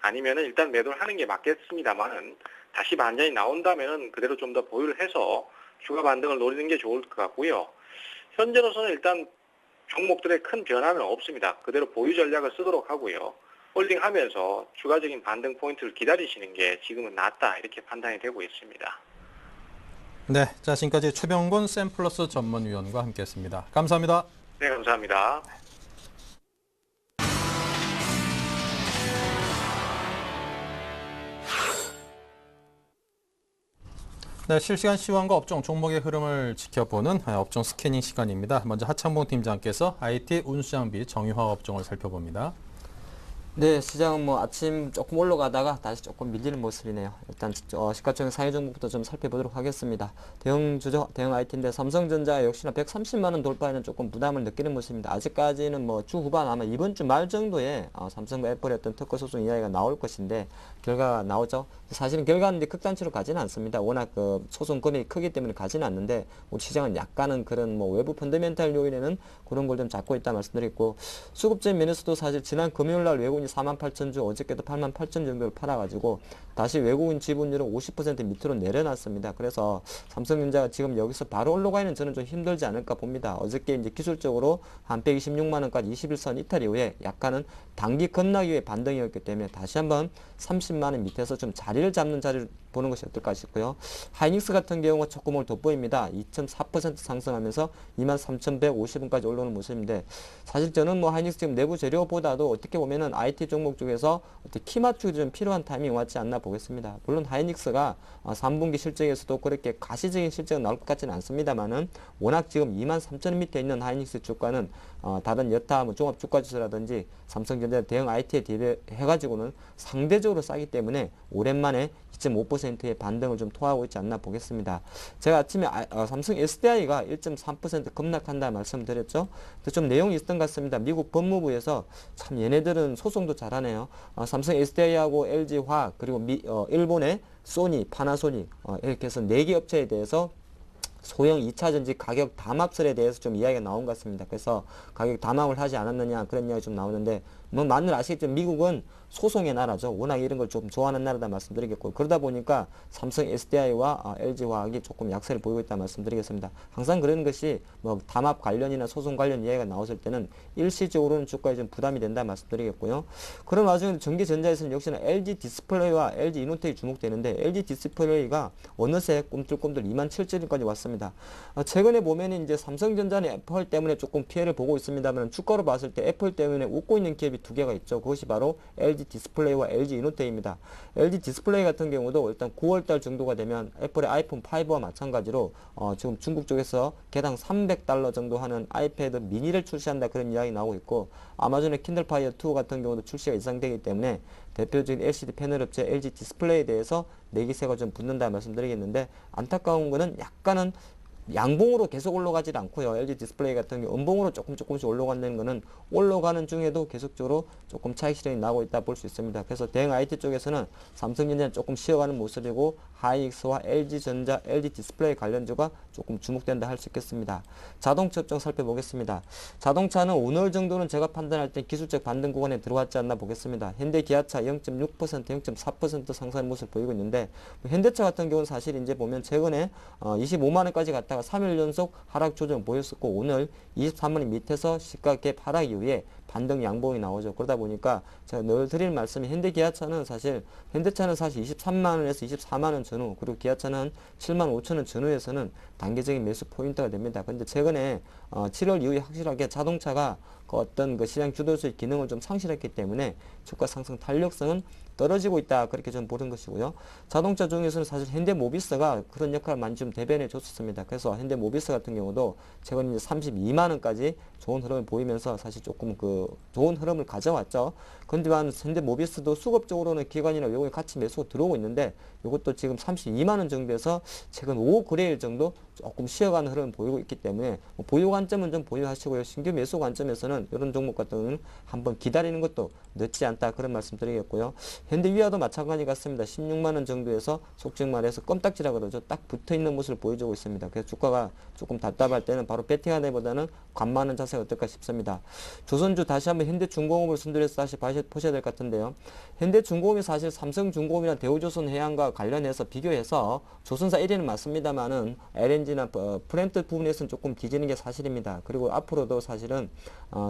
아니면은 일단 매도를 하는 게 맞겠습니다만은 다시 반전이 나온다면은 그대로 좀 더 보유를 해서 추가 반등을 노리는 게 좋을 것 같고요. 현재로서는 일단 종목들의 큰 변화는 없습니다. 그대로 보유 전략을 쓰도록 하고요. 홀딩하면서 추가적인 반등 포인트를 기다리시는 게 지금은 낫다 이렇게 판단이 되고 있습니다. 네, 자 지금까지 최병곤 샘플러스 전문위원과 함께했습니다. 감사합니다. 네, 감사합니다. 네, 실시간 시황과 업종 종목의 흐름을 지켜보는 업종 스캐닝 시간입니다. 먼저 하창봉 팀장께서 IT 운수장비 정유화 업종을 살펴봅니다. 네, 시장은 뭐 아침 조금 올라가다가 다시 조금 밀리는 모습이네요. 일단 시가총액 상위 종목부터 좀 살펴보도록 하겠습니다. 대형 주죠, 대형 IT인데 삼성전자 역시나 130만 원 돌파에는 조금 부담을 느끼는 모습입니다. 아직까지는 뭐 주 후반 아마 이번 주 말 정도에 삼성과 애플의 어떤 특허 소송 이야기가 나올 것인데 결과가 나오죠. 사실은 결과는 이제 극단치로 가지는 않습니다. 워낙 그 소송 금액이 크기 때문에 가지는 않는데 우리 시장은 약간은 그런 뭐 외부 펀더멘탈 요인에는 그런 걸 좀 잡고 있다 말씀드렸고, 수급적인 면에서도 사실 지난 금요일 날 외국인이 48,000주, 어저께도 88,000 정도를 팔아가지고 다시 외국인 지분율은 50% 밑으로 내려놨습니다. 그래서 삼성전자가 지금 여기서 바로 올라가기는 저는 좀 힘들지 않을까 봅니다. 어저께 이제 기술적으로 한 126만 원까지 21선 이탈 이후에 약간은 단기 급락 이후에 반등이었기 때문에 다시 한번 30만 원 밑에서 좀 자리를 잡는 자리를 보는 것이 어떨까 싶고요. 하이닉스 같은 경우가 조금 오늘 돋보입니다. 2.4% 상승하면서 23,150원까지 올라오는 모습인데, 사실 저는 뭐 하이닉스 지금 내부 재료보다도 어떻게 보면은 IT 종목 중에서 어떻게 키 맞추기 좀 필요한 타이밍이 왔지 않나 보겠습니다. 물론 하이닉스가 3분기 실적에서도 그렇게 가시적인 실적은 나올 것 같지는 않습니다만은 워낙 지금 23,000원 밑에 있는 하이닉스 주가는 다른 여타 뭐 종합 주가 지수라든지 삼성전자 대형 IT에 대비해가지고는 상대적으로 싸기 때문에 오랜만에 2.5%의 반등을 좀 토하고 있지 않나 보겠습니다. 제가 아침에 삼성 SDI가 1.3% 급락한다 말씀드렸죠. 근데 좀 내용이 있었던 것 같습니다. 미국 법무부에서 참 얘네들은 소송도 잘하네요. 삼성 SDI하고 LG화학 그리고 일본의 소니, 파나소닉 이렇게 해서 4개 업체에 대해서 소형 2차전지 가격 담합설에 대해서 좀 이야기가 나온 것 같습니다. 그래서 가격 담합을 하지 않았느냐 그런 이야기 좀 나오는데, 뭐 많이들 아시겠지만 미국은 소송의 나라죠. 워낙 이런 걸 좀 좋아하는 나라다 말씀드리겠고, 그러다 보니까 삼성 SDI와 LG화학이 조금 약세를 보이고 있다 말씀드리겠습니다. 항상 그런 것이 뭐 담합 관련이나 소송 관련 이야기가 나왔을 때는 일시적으로는 주가에 좀 부담이 된다 말씀드리겠고요. 그런 와중에 전기전자에서는 역시나 LG 디스플레이와 LG 이노텍이 주목되는데, LG 디스플레이가 어느새 꿈틀꿈틀 27,000원까지 왔습니다. 최근에 보면 이제 삼성전자는 애플 때문에 조금 피해를 보고 있습니다만, 주가로 봤을 때 애플 때문에 웃고 있는 기업이 두 개가 있죠. 그것이 바로 LG 디스플레이와 LG 이노텍입니다. LG 디스플레이 같은 경우도 일단 9월달 정도가 되면 애플의 아이폰 5와 마찬가지로 지금 중국 쪽에서 개당 $300 정도 하는 아이패드 미니를 출시한다 그런 이야기 나오고 있고, 아마존의 킨들 파이어 2 같은 경우도 출시가 예상되기 때문에 대표적인 LCD 패널 업체 LG 디스플레이에 대해서 내기세가 좀 붙는다 말씀드리겠는데, 안타까운 거는 약간은 양봉으로 계속 올라가지 않고요. LG 디스플레이 같은 경우 음봉으로 조금씩 올라가는 거는 올라가는 중에도 계속적으로 조금 차익 실현이 나오고 있다 볼 수 있습니다. 그래서 대형 IT 쪽에서는 삼성전자는 조금 쉬어가는 모습이고, 하이닉스와 LG전자, LG 디스플레이 관련주가 조금 주목된다 할 수 있겠습니다. 자동차 업종 살펴보겠습니다. 자동차는 오늘 정도는 제가 판단할 때 기술적 반등 구간에 들어왔지 않나 보겠습니다. 현대 기아차 0.6%, 0.4% 상승하는 모습을 보이고 있는데, 현대차 같은 경우는 사실 이제 보면 최근에 25만 원까지 갔다가 3일 연속 하락 조정 보였었고, 오늘 23만 원 밑에서 시가갭 하락 이후에 반등 양봉이 나오죠. 그러다 보니까 제가 늘 드릴 말씀이, 현대차는 사실 23만 원에서 24만 원 전후, 그리고 기아차는 7만 5천 원 전후에서는 단계적인 매수 포인트가 됩니다. 그런데 최근에 7월 이후에 확실하게 자동차가 그 어떤 그 시장 주도주의 기능을 좀 상실했기 때문에 주가 상승 탄력성은 떨어지고 있다, 그렇게 좀 보는 것이고요. 자동차 중에서는 사실 현대모비스가 그런 역할을 많이 좀 대변해 줬었습니다. 그래서 현대모비스 같은 경우도 최근 이제 32만 원까지 좋은 흐름을 보이면서 사실 조금 그 좋은 흐름을 가져왔죠. 그런데만 현대모비스도 수급적으로는 기관이나 외국인 같이 매수가 들어오고 있는데, 이것도 지금 32만 원 정도에서 최근 5거래일 정도 조금 쉬어가는 흐름을 보이고 있기 때문에 보유 관점은 좀 보유하시고요. 신규 매수 관점에서는 이런 종목 같은 경우는 한번 기다리는 것도 늦지 않다 그런 말씀 드리겠고요. 현대위아도 마찬가지 같습니다. 16만 원 정도에서 속칭 말해서 껌딱지라 그러죠. 딱 붙어있는 모습을 보여주고 있습니다. 그래서 주가가 조금 답답할 때는 바로 배팅하기보다는 관망하는 자세가 어떨까 싶습니다. 조선주 다시 한번 현대중공업을 선두해서 다시 보셔야 될 것 같은데요. 현대중공업이 사실 삼성중공업이나 대우조선해양과 관련해서 비교해서 조선사 1위는 맞습니다만은 LNG나 프렌트 부분에서는 조금 뒤지는 게 사실입니다. 그리고 앞으로도 사실은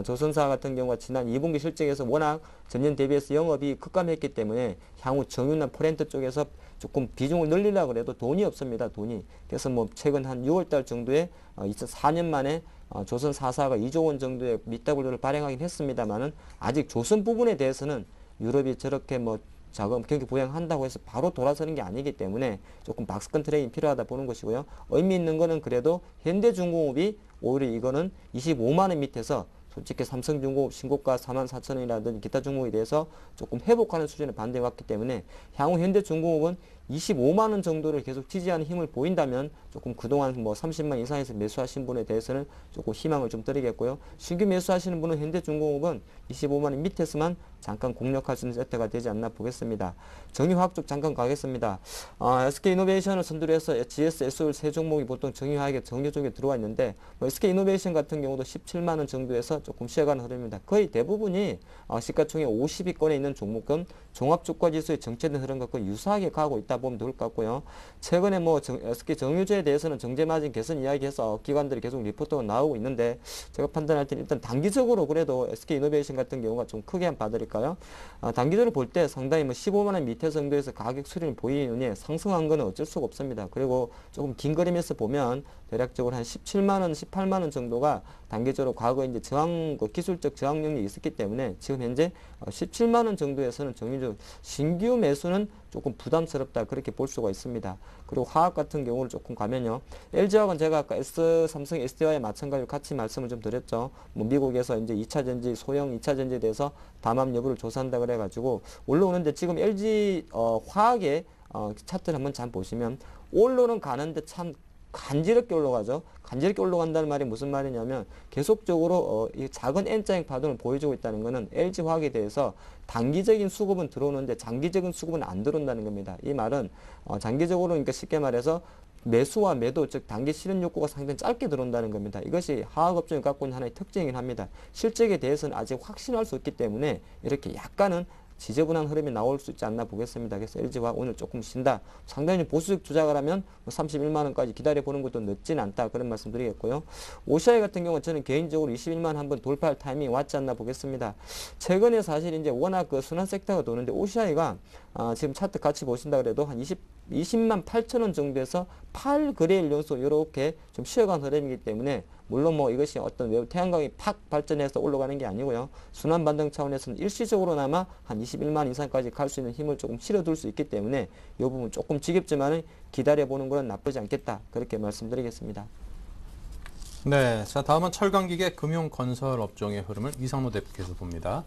조선사 같은 경우가 지난 2분기 실적에서 워낙 전년 대비해서 영업이 급감했기 때문에 향후 정유나 프렌트 쪽에서 조금 비중을 늘리려고 해도 돈이 없습니다. 돈이. 그래서 뭐 최근 한 6월달 정도에 2004년 만에 조선 4사가 2조 원 정도의 밑더블을 발행하긴 했습니다만은 아직 조선 부분에 대해서는 유럽이 저렇게 뭐 자금 경기 부양한다고 해서 바로 돌아서는 게 아니기 때문에 조금 박스권 트레이딩 필요하다 보는 것이고요. 의미 있는 거는 그래도 현대중공업이 오히려 이거는 25만 원 밑에서 솔직히 삼성중공업 신고가 44,000원이라든지 기타 종목에 대해서 조금 회복하는 수준에 반대해 왔기 때문에 향후 현대중공업은 25만 원 정도를 계속 지지하는 힘을 보인다면 조금 그동안 뭐 30만 이상에서 매수하신 분에 대해서는 조금 희망을 좀 드리겠고요. 신규 매수하시는 분은 현대중공업은 25만 원 밑에서만 잠깐 공략할 수 있는 세트가 되지 않나 보겠습니다. 정유화학 쪽 잠깐 가겠습니다. SK이노베이션을 선두로 해서 GS, SOL 세 종목이 보통 정유화학에 정유 쪽에 들어와 있는데 SK이노베이션 같은 경우도 17만 원 정도에서 조금 쉬어가는 흐름입니다. 거의 대부분이 시가총액 50위권에 있는 종목은 종합주가지수의 정체된 흐름과 거의 유사하게 가고 있다 보면 좋을 것 같고요. 최근에 뭐 SK 정유주에 대해서는 정제마진 개선 이야기해서 기관들이 계속 리포트가 나오고 있는데 제가 판단할 때는 일단 단기적으로 그래도 SK이노베이션 같은 경우가 좀 크게 한번 봐드릴까요? 단기적으로 볼 때 상당히 뭐 15만 원 밑에 정도에서 가격 수준이 보이느니 상승한 거는 어쩔 수가 없습니다. 그리고 조금 긴 그림에서 보면 대략적으로 한 17만 원, 18만 원 정도가 단기적으로 과거에 이제 기술적 저항력이 있었기 때문에 지금 현재 17만 원 정도에서는 정유주 신규 매수는 조금 부담스럽다 그렇게 볼 수가 있습니다. 그리고 화학 같은 경우를 조금 가면요. LG화학은 제가 아까 삼성 SDI와 마찬가지로 같이 말씀을 좀 드렸죠. 뭐 미국에서 이제 2차 전지, 소형 2차 전지에 대해서 담합 여부를 조사한다 그래가지고 올라오는데 지금 LG 화학의 차트를 한번 잘 보시면 올라는 가는데 참 간지럽게 올라가죠. 간지럽게 올라간다는 말이 무슨 말이냐면 계속적으로 이 작은 N자형 파동을 보여주고 있다는 것은 LG화학에 대해서 단기적인 수급은 들어오는데 장기적인 수급은 안 들어온다는 겁니다. 이 말은 장기적으로 그러니까 쉽게 말해서 매수와 매도 즉 단기 실현 욕구가 상당히 짧게 들어온다는 겁니다. 이것이 화학업종이 갖고 있는 하나의 특징이긴 합니다. 실적에 대해서는 아직 확신할 수 없기 때문에 이렇게 약간은 지저분한 흐름이 나올 수 있지 않나 보겠습니다. 그래서 LG화학 오늘 조금 쉰다. 상당히 보수적 투자를 하면 31만 원까지 기다려보는 것도 늦진 않다. 그런 말씀 드리겠고요. OCI 같은 경우는 저는 개인적으로 21만 원 한번 돌파할 타이밍이 왔지 않나 보겠습니다. 최근에 사실 이제 워낙 그 순환 섹터가 도는데 OCI가 지금 차트 같이 보신다 그래도 한 20만 8천 원 정도에서 8거래일 연속 이렇게 좀 쉬어간 흐름이기 때문에 물론 뭐 이것이 어떤 외부 태양광이 팍 발전해서 올라가는 게 아니고요. 순환 반등 차원에서는 일시적으로나마 한 21만 이상까지 갈 수 있는 힘을 조금 실어둘 수 있기 때문에 이 부분 조금 지겹지만 기다려보는 건 나쁘지 않겠다. 그렇게 말씀드리겠습니다. 네, 자 다음은 철강기계 금융건설 업종의 흐름을 이상로 대표께서 봅니다.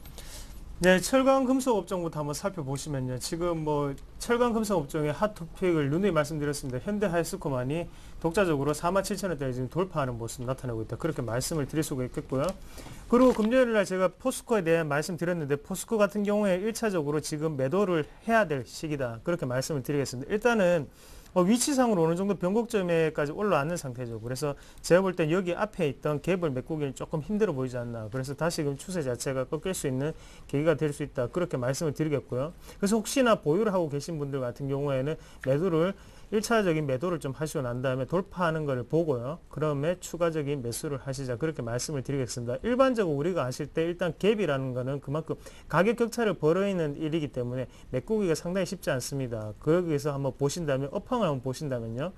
네, 철강 금속 업종부터 한번 살펴보시면요. 지금 뭐 철강 금속 업종의 핫 토픽을 누누이 말씀드렸습니다. 현대 하이스코만이 독자적으로 47,000원대를 지금 돌파하는 모습 나타나고 있다. 그렇게 말씀을 드릴 수가 있겠고요. 그리고 금요일 날 제가 포스코에 대한 말씀 드렸는데 포스코 같은 경우에 1차적으로 지금 매도를 해야 될 시기다. 그렇게 말씀을 드리겠습니다. 일단은 위치상으로 어느 정도 변곡점에까지 올라왔는 상태죠. 그래서 제가 볼 땐 여기 앞에 있던 갭을 메꾸기는 조금 힘들어 보이지 않나. 그래서 다시금 추세 자체가 꺾일 수 있는 계기가 될 수 있다. 그렇게 말씀을 드리겠고요. 그래서 혹시나 보유를 하고 계신 분들 같은 경우에는 매도를 1차적인 매도를 좀 하시고 난 다음에 돌파하는 것을 보고요. 그다음에 추가적인 매수를 하시자. 그렇게 말씀을 드리겠습니다. 일반적으로 우리가 아실 때 일단 갭이라는 거는 그만큼 가격 격차를 벌어있는 일이기 때문에 메꾸기가 상당히 쉽지 않습니다. 거기에서 한번 보신다면 업황을 한번 보신다면요.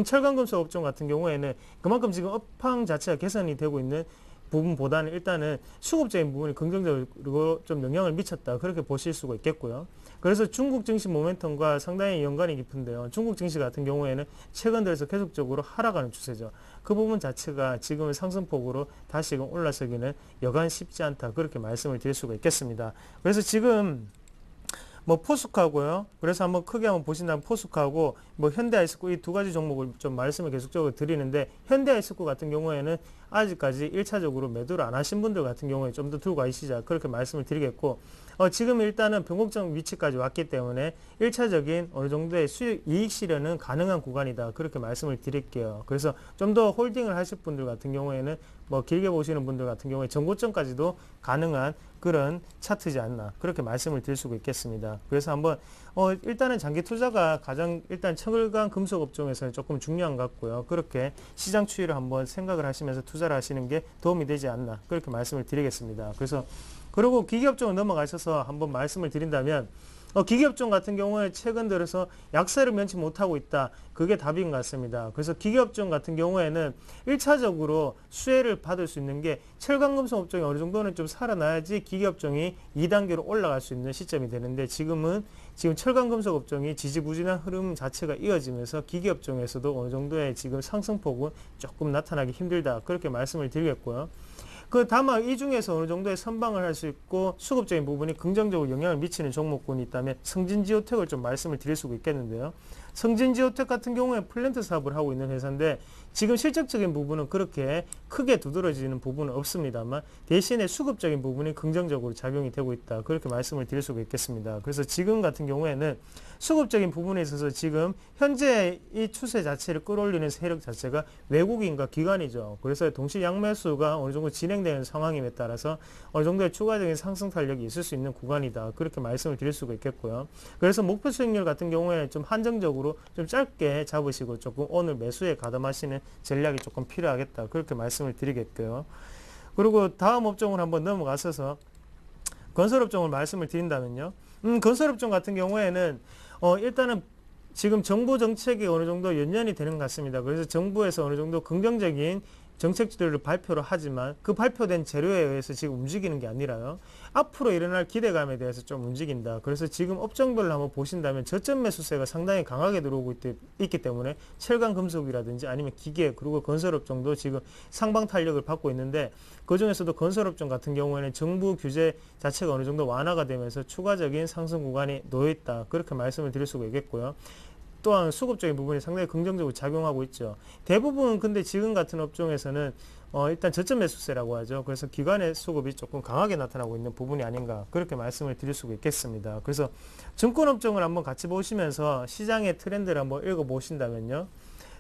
철강금속 업종 같은 경우에는 그만큼 지금 업황 자체가 개선이 되고 있는 부분보다는 일단은 수급적인 부분이 긍정적으로 좀 영향을 미쳤다. 그렇게 보실 수가 있겠고요. 그래서 중국 증시 모멘텀과 상당히 연관이 깊은데요. 중국 증시 같은 경우에는 최근 들어서 계속적으로 하락하는 추세죠. 그 부분 자체가 지금의 상승폭으로 다시금 올라서기는 여간 쉽지 않다. 그렇게 말씀을 드릴 수가 있겠습니다. 그래서 지금 뭐 포스코하고요. 그래서 한번 크게 한번 보신다면 포스코하고 뭐 현대아이스코 이 두 가지 종목을 좀 말씀을 계속적으로 드리는데 현대아이스코 같은 경우에는 아직까지 1차적으로 매도를 안 하신 분들 같은 경우에 좀 더 들고 가시자 그렇게 말씀을 드리겠고 지금 일단은 변곡점 위치까지 왔기 때문에 1차적인 어느 정도의 수익 이익 실현은 가능한 구간이다 그렇게 말씀을 드릴게요. 그래서 좀 더 홀딩을 하실 분들 같은 경우에는 뭐 길게 보시는 분들 같은 경우에 전고점까지도 가능한 그런 차트지 않나 그렇게 말씀을 드릴 수가 있겠습니다. 그래서 한번 일단은 장기 투자가 가장 일단 철강 금속 업종에서는 조금 중요한 것 같고요. 그렇게 시장 추이를 한번 생각을 하시면서 투자를 하시는 게 도움이 되지 않나 그렇게 말씀을 드리겠습니다. 그래서 그리고 기계업종을 넘어가셔서 한번 말씀을 드린다면 기계업종 같은 경우에 최근 들어서 약세를 면치 못하고 있다. 그게 답인 것 같습니다. 그래서 기계업종 같은 경우에는 1차적으로 수혜를 받을 수 있는 게 철강금속 업종이 어느 정도는 좀 살아나야지 기계업종이 2단계로 올라갈 수 있는 시점이 되는데 지금 철강금속 업종이 지지부진한 흐름 자체가 이어지면서 기계업종에서도 어느 정도의 지금 상승폭은 조금 나타나기 힘들다. 그렇게 말씀을 드리겠고요. 다만 이 중에서 어느 정도의 선방을 할 수 있고 수급적인 부분이 긍정적으로 영향을 미치는 종목군이 있다면 성진지오텍을 좀 말씀을 드릴 수가 있겠는데요. 성진지오텍 같은 경우에 플랜트 사업을 하고 있는 회사인데 지금 실적적인 부분은 그렇게 크게 두드러지는 부분은 없습니다만 대신에 수급적인 부분이 긍정적으로 작용이 되고 있다. 그렇게 말씀을 드릴 수가 있겠습니다. 그래서 지금 같은 경우에는 수급적인 부분에 있어서 지금 현재 이 추세 자체를 끌어올리는 세력 자체가 외국인과 기관이죠. 그래서 동시 양매수가 어느 정도 진행되는 상황임에 따라서 어느 정도의 추가적인 상승 탄력이 있을 수 있는 구간이다. 그렇게 말씀을 드릴 수가 있겠고요. 그래서 목표 수익률 같은 경우에는 좀 한정적으로 좀 짧게 잡으시고 조금 오늘 매수에 가담하시는 전략이 조금 필요하겠다. 그렇게 말씀을 드리겠고요. 그리고 다음 업종을 한번 넘어가셔서 건설업종을 말씀을 드린다면요. 건설업종 같은 경우에는 일단은 지금 정부 정책이 어느 정도 연연이 되는 것 같습니다. 그래서 정부에서 어느 정도 긍정적인 정책들을 발표를 하지만 그 발표된 재료에 의해서 지금 움직이는 게 아니라요. 앞으로 일어날 기대감에 대해서 좀 움직인다. 그래서 지금 업종별로 한번 보신다면 저점 매수세가 상당히 강하게 들어오고 있기 때문에 철강 금속이라든지 아니면 기계 그리고 건설업종도 지금 상방 탄력을 받고 있는데 그중에서도 건설업종 같은 경우에는 정부 규제 자체가 어느 정도 완화가 되면서 추가적인 상승 구간이 놓여 있다. 그렇게 말씀을 드릴 수가 있겠고요. 또한 수급적인 부분이 상당히 긍정적으로 작용하고 있죠. 대부분 근데 지금 같은 업종에서는 일단 저점 매수세라고 하죠. 그래서 기관의 수급이 조금 강하게 나타나고 있는 부분이 아닌가 그렇게 말씀을 드릴 수가 있겠습니다. 그래서 증권업종을 한번 같이 보시면서 시장의 트렌드를 한번 읽어보신다면요.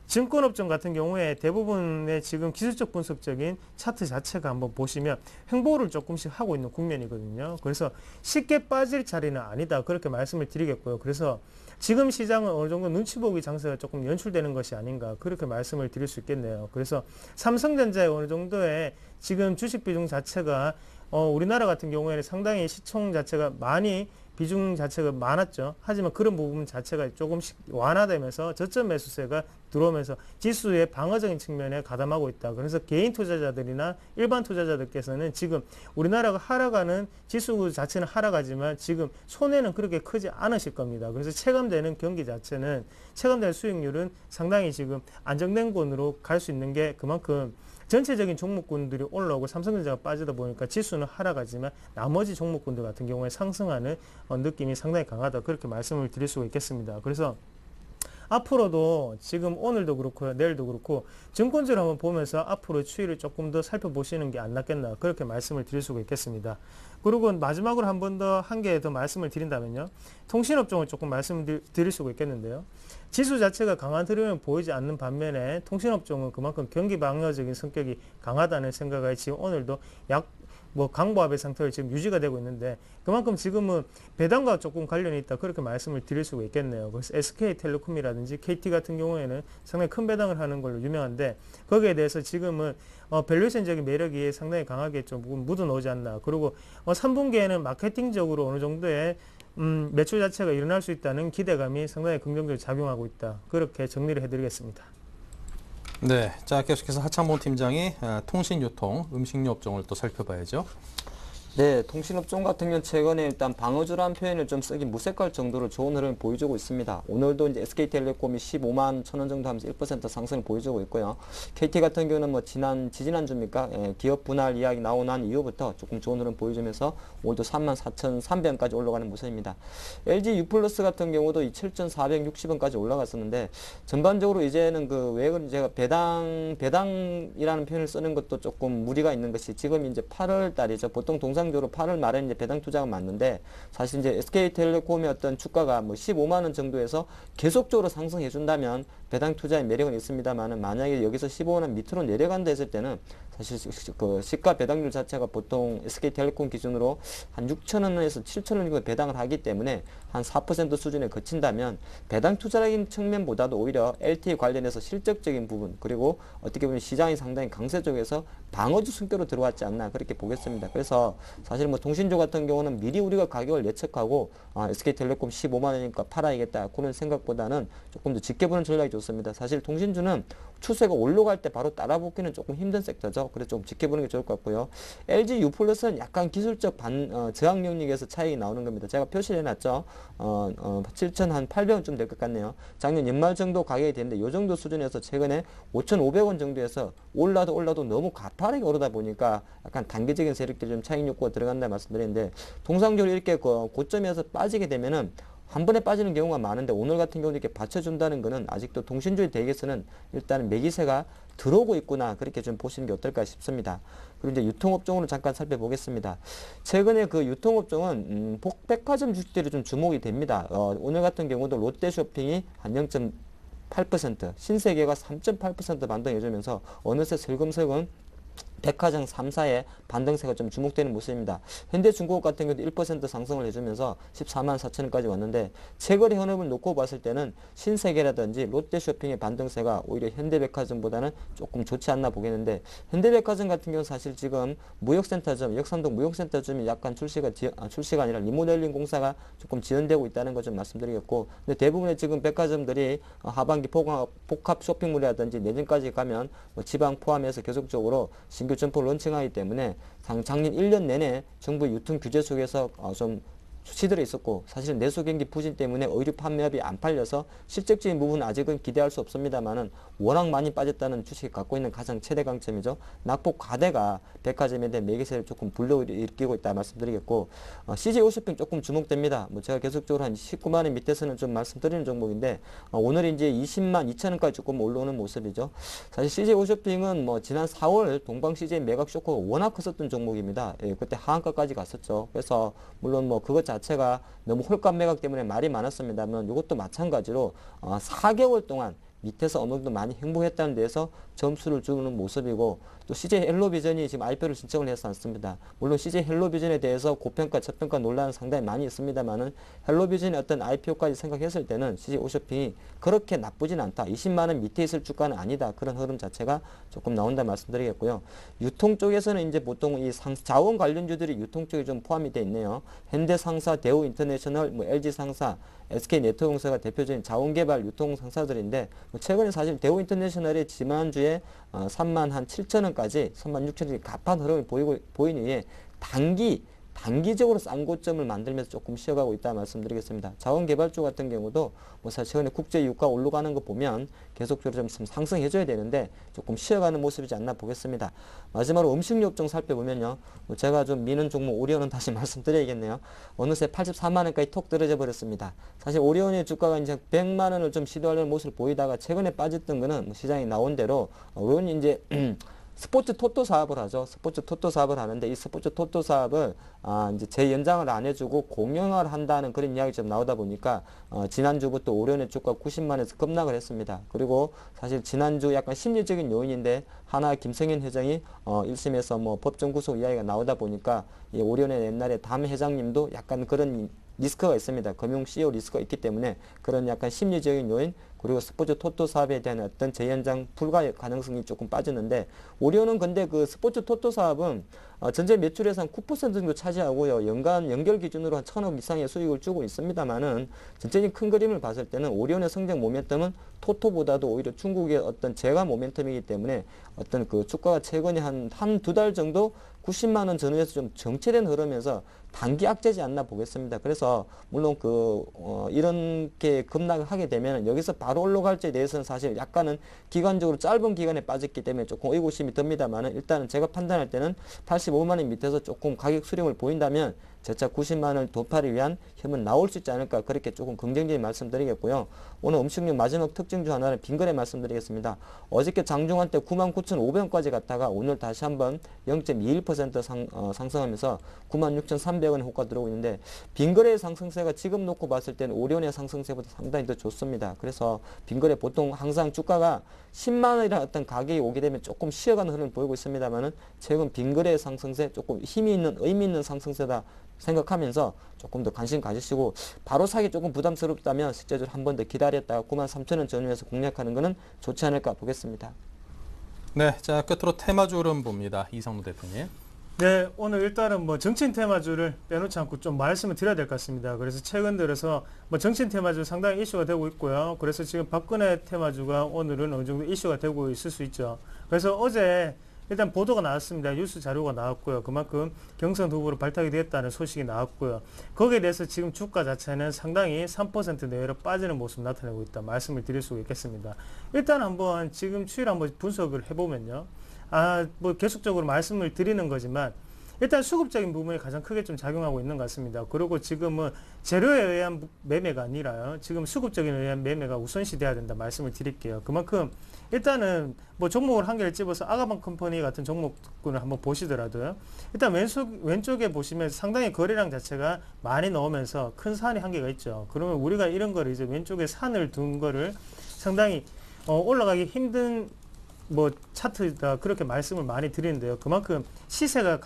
증권업종 같은 경우에 대부분의 지금 기술적 분석적인 차트 자체가 한번 보시면 횡보를 조금씩 하고 있는 국면이거든요. 그래서 쉽게 빠질 자리는 아니다. 그렇게 말씀을 드리겠고요. 그래서 지금 시장은 어느 정도 눈치 보기 장세가 조금 연출되는 것이 아닌가 그렇게 말씀을 드릴 수 있겠네요. 그래서 삼성전자의 어느 정도의 지금 주식 비중 자체가 우리나라 같은 경우에는 상당히 시총 자체가 많이 비중 자체가 많았죠. 하지만 그런 부분 자체가 조금씩 완화되면서 저점 매수세가 들어오면서 지수의 방어적인 측면에 가담하고 있다. 그래서 개인 투자자들이나 일반 투자자들께서는 지금 우리나라가 하락하는 지수 자체는 하락하지만 지금 손해는 그렇게 크지 않으실 겁니다. 그래서 체감되는 경기 자체는 체감되는 수익률은 상당히 지금 안정된 곳으로 갈 수 있는 게 그만큼 전체적인 종목군들이 올라오고 삼성전자가 빠지다 보니까 지수는 하락하지만 나머지 종목군들 같은 경우에 상승하는 느낌이 상당히 강하다. 그렇게 말씀을 드릴 수가 있겠습니다. 그래서 앞으로도 지금 오늘도 그렇고 내일도 그렇고 증권주를 한번 보면서 앞으로 추이를 조금 더 살펴보시는 게 안 낫겠나 그렇게 말씀을 드릴 수가 있겠습니다. 그리고 마지막으로 한 번 더 한 개 더 말씀을 드린다면요. 통신업종을 조금 말씀드릴 수가 있겠는데요. 지수 자체가 강한 흐름을 보이지 않는 반면에 통신업종은 그만큼 경기 방어적인 성격이 강하다는 생각에 지금 오늘도 강보합의 상태를 지금 유지가 되고 있는데 그만큼 지금은 배당과 조금 관련이 있다 그렇게 말씀을 드릴 수가 있겠네요. 그래서 SK텔레콤이라든지 KT 같은 경우에는 상당히 큰 배당을 하는 걸로 유명한데 거기에 대해서 지금은 밸류에이션적인 매력이 상당히 강하게 좀 묻어나오지 않나. 그리고 3분기에는 마케팅적으로 어느 정도의 매출 자체가 일어날 수 있다는 기대감이 상당히 긍정적으로 작용하고 있다. 그렇게 정리를 해드리겠습니다. 네, 자 계속해서 하창봉 팀장이 통신유통, 음식료 업종을 또 살펴봐야죠. 네, 통신업종 같은 경우는 최근에 일단 방어주라는 표현을 좀 쓰기 무색할 정도로 좋은 흐름을 보여주고 있습니다. 오늘도 이제 SK텔레콤이 15만 1,000원 정도 하면서 1% 상승을 보여주고 있고요. KT 같은 경우는 뭐 지지난주입니까? 기업 분할 이야기 나온 이후부터 조금 좋은 흐름 보여주면서 오늘도 34,300원까지 올라가는 모습입니다. LG U+ 같은 경우도 7,460원까지 올라갔었는데 전반적으로 이제는 왜 제가 배당이라는 표현을 쓰는 것도 조금 무리가 있는 것이 지금 이제 8월 달이죠. 보통 통상적으로 8월 말에 이제 배당 투자가 맞는데 사실 이제 SK텔레콤의 어떤 주가가 뭐 15만 원 정도에서 계속적으로 상승해 준다면 배당 투자의 매력은 있습니다만은 만약에 여기서 15만 원 밑으로 내려간다 했을 때는 사실 그 시가 배당률 자체가 보통 SK텔레콤 기준으로 한 6,000원에서 7,000원 정도 배당을 하기 때문에 한 4% 수준에 그친다면 배당 투자적인 측면보다도 오히려 LTE 관련해서 실적적인 부분 그리고 어떻게 보면 시장이 상당히 강세 쪽에서 방어주 숨결로 들어왔지 않나 그렇게 보겠습니다. 그래서 사실 뭐 통신주 같은 경우는 미리 우리가 가격을 예측하고 SK텔레콤 15만 원이니까 팔아야겠다 그런 생각보다는 조금 더 지켜보는 전략이 좋습니다. 사실 통신주는 추세가 올라갈 때 바로 따라붙기는 조금 힘든 섹터죠. 그래서 좀 지켜보는 게 좋을 것 같고요. LG U+는 약간 기술적 저항 영역에서 차익이 나오는 겁니다. 제가 표시를 해놨죠. 7,800원쯤 될 것 같네요. 작년 연말 정도 가격이 되는데 이 정도 수준에서 최근에 5,500원 정도에서 올라도 너무 가파르게 오르다 보니까 약간 단기적인 세력들이 좀 차익 욕구가 들어간다 말씀드리는데 통상적으로 이렇게 고점에서 빠지게 되면은 한 번에 빠지는 경우가 많은데 오늘 같은 경우는 이렇게 받쳐준다는 것은 아직도 통신주의 대기에서는 일단 매기세가 들어오고 있구나 그렇게 좀 보시는 게 어떨까 싶습니다. 그리고 이제 유통업종으로 잠깐 살펴보겠습니다. 최근에 그 유통업종은 백화점 주식들이 좀 주목이 됩니다. 오늘 같은 경우도 롯데쇼핑이 한 0.8%, 신세계가 3.8% 반등해주면서 어느새 슬금슬금 백화점 3사의 반등세가 좀 주목되는 모습입니다. 현대중공업 같은 경우도 1% 상승을 해주면서 14만 4천원까지 왔는데 최거래 현업을 놓고 봤을 때는 신세계라든지 롯데쇼핑의 반등세가 오히려 현대백화점보다는 조금 좋지 않나 보겠는데 현대백화점 같은 경우는 사실 지금 무역센터점, 역삼동 무역센터점이 약간 출시가 아니라 리모델링 공사가 조금 지연되고 있다는 것 좀 말씀드리겠고 근데 대부분의 지금 백화점들이 하반기 복합 쇼핑몰이라든지 내년까지 가면 뭐 지방 포함해서 계속적으로 신규 점포를 론칭하기 때문에 작년 1년 내내 정부 유통 규제 속에서 좀 시들어 있었고 사실 내수 경기 부진 때문에 의류 판매업이 안 팔려서 실질적인 부분은 아직은 기대할 수 없습니다만은 워낙 많이 빠졌다는 주식이 갖고 있는 가장 최대 강점이죠. 낙폭 과대가 백화점에 대한 매기세를 조금 불러일으키고 있다 말씀드리겠고 CJ 홈쇼핑 조금 주목됩니다. 뭐 제가 계속적으로 한 19만 원 밑에서는 좀 말씀드리는 종목인데 오늘 이제 20만 2천원까지 조금 올라오는 모습이죠. 사실 CJ 홈쇼핑은 뭐 지난 4월 동방 CJ 매각 쇼크가 워낙 컸었던 종목입니다. 예, 그때 하한가까지 갔었죠. 그래서 물론 뭐 그것 자체가 너무 홀값 매각 때문에 말이 많았습니다만 이것도 마찬가지로 4개월 동안 밑에서 어느 정도 많이 행복했다는 데에서 점수를 주는 모습이고 또 CJ 헬로비전이 지금 IPO를 신청을 해서 않습니다. 물론 CJ 헬로비전에 대해서 고평가, 저평가 논란은 상당히 많이 있습니다만은 헬로비전의 어떤 IPO까지 생각했을 때는 CJ 홈쇼핑이 그렇게 나쁘진 않다. 20만 원 밑에 있을 주가는 아니다. 그런 흐름 자체가 조금 나온다 말씀드리겠고요. 유통 쪽에서는 이제 보통 이 자원 관련주들이 유통 쪽에 좀 포함이 되어 있네요. 현대상사, 대우인터내셔널, 뭐 LG상사, SK네트워크가 대표적인 자원개발 유통 상사들인데 최근에 사실 대우인터내셔널이 지난주에 3만 한 7천원까지 3만 6천원이 가파른 흐름이 보이는 이에 단기적으로 싼 고점을 만들면서 조금 쉬어가고 있다 말씀드리겠습니다. 자원개발주 같은 경우도 뭐 사실 최근에 국제 유가 올라가는 거 보면 계속적으로 좀 상승해줘야 되는데 조금 쉬어가는 모습이지 않나 보겠습니다. 마지막으로 음식료 업종 살펴보면요. 뭐 제가 좀 미는 종목 오리온은 다시 말씀드려야겠네요. 어느새 84만 원까지 톡 떨어져 버렸습니다. 사실 오리온의 주가가 이제 100만 원을 좀 시도하려는 모습을 보이다가 최근에 빠졌던 거는 뭐 시장이 나온 대로 오리온이 이제 스포츠 토토 사업을 하죠. 스포츠 토토 사업을 하는데 이 스포츠 토토 사업을 이제 재연장을 안 해주고 공영화를 한다는 그런 이야기 좀 나오다 보니까 지난주부터 오리온의 주가 90만원에서 급락을 했습니다. 그리고 사실 지난주 약간 심리적인 요인인데 하나 김성현 회장이 1심에서 뭐 법정 구속 이야기가 나오다 보니까 이 오리온의 옛날에 담 회장님도 약간 그런 리스크가 있습니다. 금융 CEO 리스크가 있기 때문에 그런 약간 심리적인 요인 그리고 스포츠 토토 사업에 대한 어떤 재연장 불가 가능성이 조금 빠졌는데, 오리온은 근데 그 스포츠 토토 사업은 전체 매출에서 한 9% 정도 차지하고요. 연간 연결 기준으로 한 1,000억 이상의 수익을 주고 있습니다만은, 전체적인 큰 그림을 봤을 때는 오리온의 성장 모멘텀은 토토보다도 오히려 중국의 어떤 재가 모멘텀이기 때문에 어떤 그 주가가 최근에 한두 달 정도 90만 원 전후에서 좀 정체된 흐름에서 단기 악재지 않나 보겠습니다. 그래서 물론 이렇게 급락을 하게 되면 여기서 바로 올라갈지에 대해서는 사실 약간은 기간적으로 짧은 기간에 빠졌기 때문에 조금 의구심이 듭니다만은, 일단은 제가 판단할 때는 85만 원 밑에서 조금 가격 수렴을 보인다면 재차 90만 원을 돌파를 위한 힘은 나올 수 있지 않을까, 그렇게 조금 긍정적인 말씀드리겠고요. 오늘 음식료 마지막 특징 중 하나는 빈거래 말씀드리겠습니다. 어저께 장중한 때 99,500원까지 갔다가 오늘 다시 한번 0.21% 상승하면서 96,300원에 호가 들어오고 있는데, 빈거래의 상승세가 지금 놓고 봤을 때는 오리온의 상승세보다 상당히 더 좋습니다. 그래서 빈거래 보통 항상 주가가 10만 원이라는 어떤 가격이 오게 되면 조금 쉬어가는 흐름을 보이고 있습니다만은, 최근 빈거래의 상승세 조금 힘이 있는, 의미 있는 상승세다 생각하면서 조금 더 관심 가지시고, 바로 사기 조금 부담스럽다면 실제적으로 한 번 더 기다렸다가 93,000원 전후에서 공략하는 것은 좋지 않을까 보겠습니다. 네, 자 끝으로 테마주 흐름 봅니다. 이상무 대표님. 네, 오늘 일단은 뭐 정치인 테마주를 빼놓지 않고 좀 말씀을 드려야 될 것 같습니다. 그래서 최근 들어서 뭐 정치인 테마주 상당히 이슈가 되고 있고요. 그래서 지금 박근혜 테마주가 오늘은 어느 정도 이슈가 되고 있을 수 있죠. 그래서 어제 일단 보도가 나왔습니다. 뉴스 자료가 나왔고요. 그만큼 경선 후보로 발탁이 됐다는 소식이 나왔고요. 거기에 대해서 지금 주가 자체는 상당히 3% 내외로 빠지는 모습 나타내고 있다 말씀을 드릴 수가 있겠습니다. 일단 한번 지금 추이를 한번 분석을 해보면요. 뭐 계속적으로 말씀을 드리는 거지만 일단 수급적인 부분이 가장 크게 좀 작용하고 있는 것 같습니다. 그리고 지금은 재료에 의한 매매가 아니라요. 지금 수급적인 의한 매매가 우선시 돼야 된다 말씀을 드릴게요. 그만큼 일단은 뭐 종목을 한 개를 집어서 아가방 컴퍼니 같은 종목군을 한번 보시더라도요. 일단 왼쪽에 보시면 상당히 거래량 자체가 많이 나오면서 큰 산이 한 개가 있죠. 그러면 우리가 이런 거를 이제 왼쪽에 산을 둔 거를 상당히 올라가기 힘든 뭐 차트다 그렇게 말씀을 많이 드리는데요. 그만큼 시세가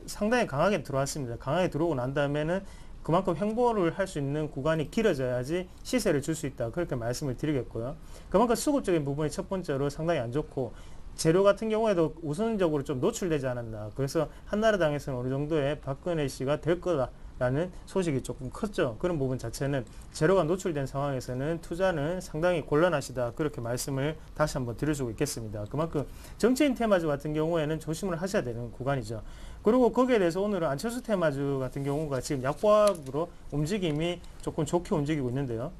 상당히 강하게 들어왔습니다. 강하게 들어오고 난 다음에는 그만큼 횡보를 할 수 있는 구간이 길어져야지 시세를 줄 수 있다 그렇게 말씀을 드리겠고요. 그만큼 수급적인 부분이 첫 번째로 상당히 안 좋고, 재료 같은 경우에도 우선적으로 좀 노출되지 않았나. 그래서 한나라당에서는 어느 정도의 박근혜 씨가 될 거다라는 소식이 조금 컸죠. 그런 부분 자체는 재료가 노출된 상황에서는 투자는 상당히 곤란하시다 그렇게 말씀을 다시 한번 드릴 수 있겠습니다. 그만큼 정치인 테마주 같은 경우에는 조심을 하셔야 되는 구간이죠. 그리고 거기에 대해서 오늘은 안철수 테마주 같은 경우가 지금 약보합으로 움직임이 조금 좋게 움직이고 있는데요.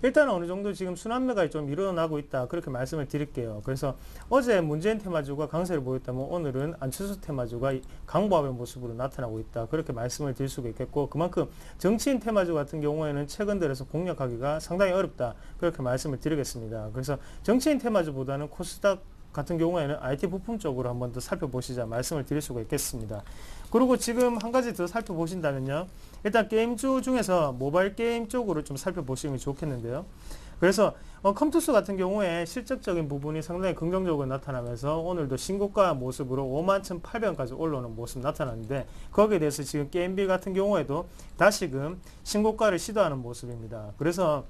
일단 어느 정도 지금 순환매가 좀 일어나고 있다 그렇게 말씀을 드릴게요. 그래서 어제 문재인 테마주가 강세를 보였다면 오늘은 안철수 테마주가 강보합의 모습으로 나타나고 있다 그렇게 말씀을 드릴 수가 있겠고, 그만큼 정치인 테마주 같은 경우에는 최근 들어서 공략하기가 상당히 어렵다 그렇게 말씀을 드리겠습니다. 그래서 정치인 테마주보다는 코스닥 같은 경우에는 IT 부품 쪽으로 한번 더 살펴보시자 말씀을 드릴 수가 있겠습니다. 그리고 지금 한 가지 더 살펴보신다면요. 일단 게임주 중에서 모바일 게임 쪽으로 좀 살펴보시면 좋겠는데요. 그래서 컴투스 같은 경우에 실적적인 부분이 상당히 긍정적으로 나타나면서 오늘도 신고가 모습으로 51,800원까지 올라오는 모습 나타났는데, 거기에 대해서 지금 게임빌 같은 경우에도 다시금 신고가를 시도하는 모습입니다. 그래서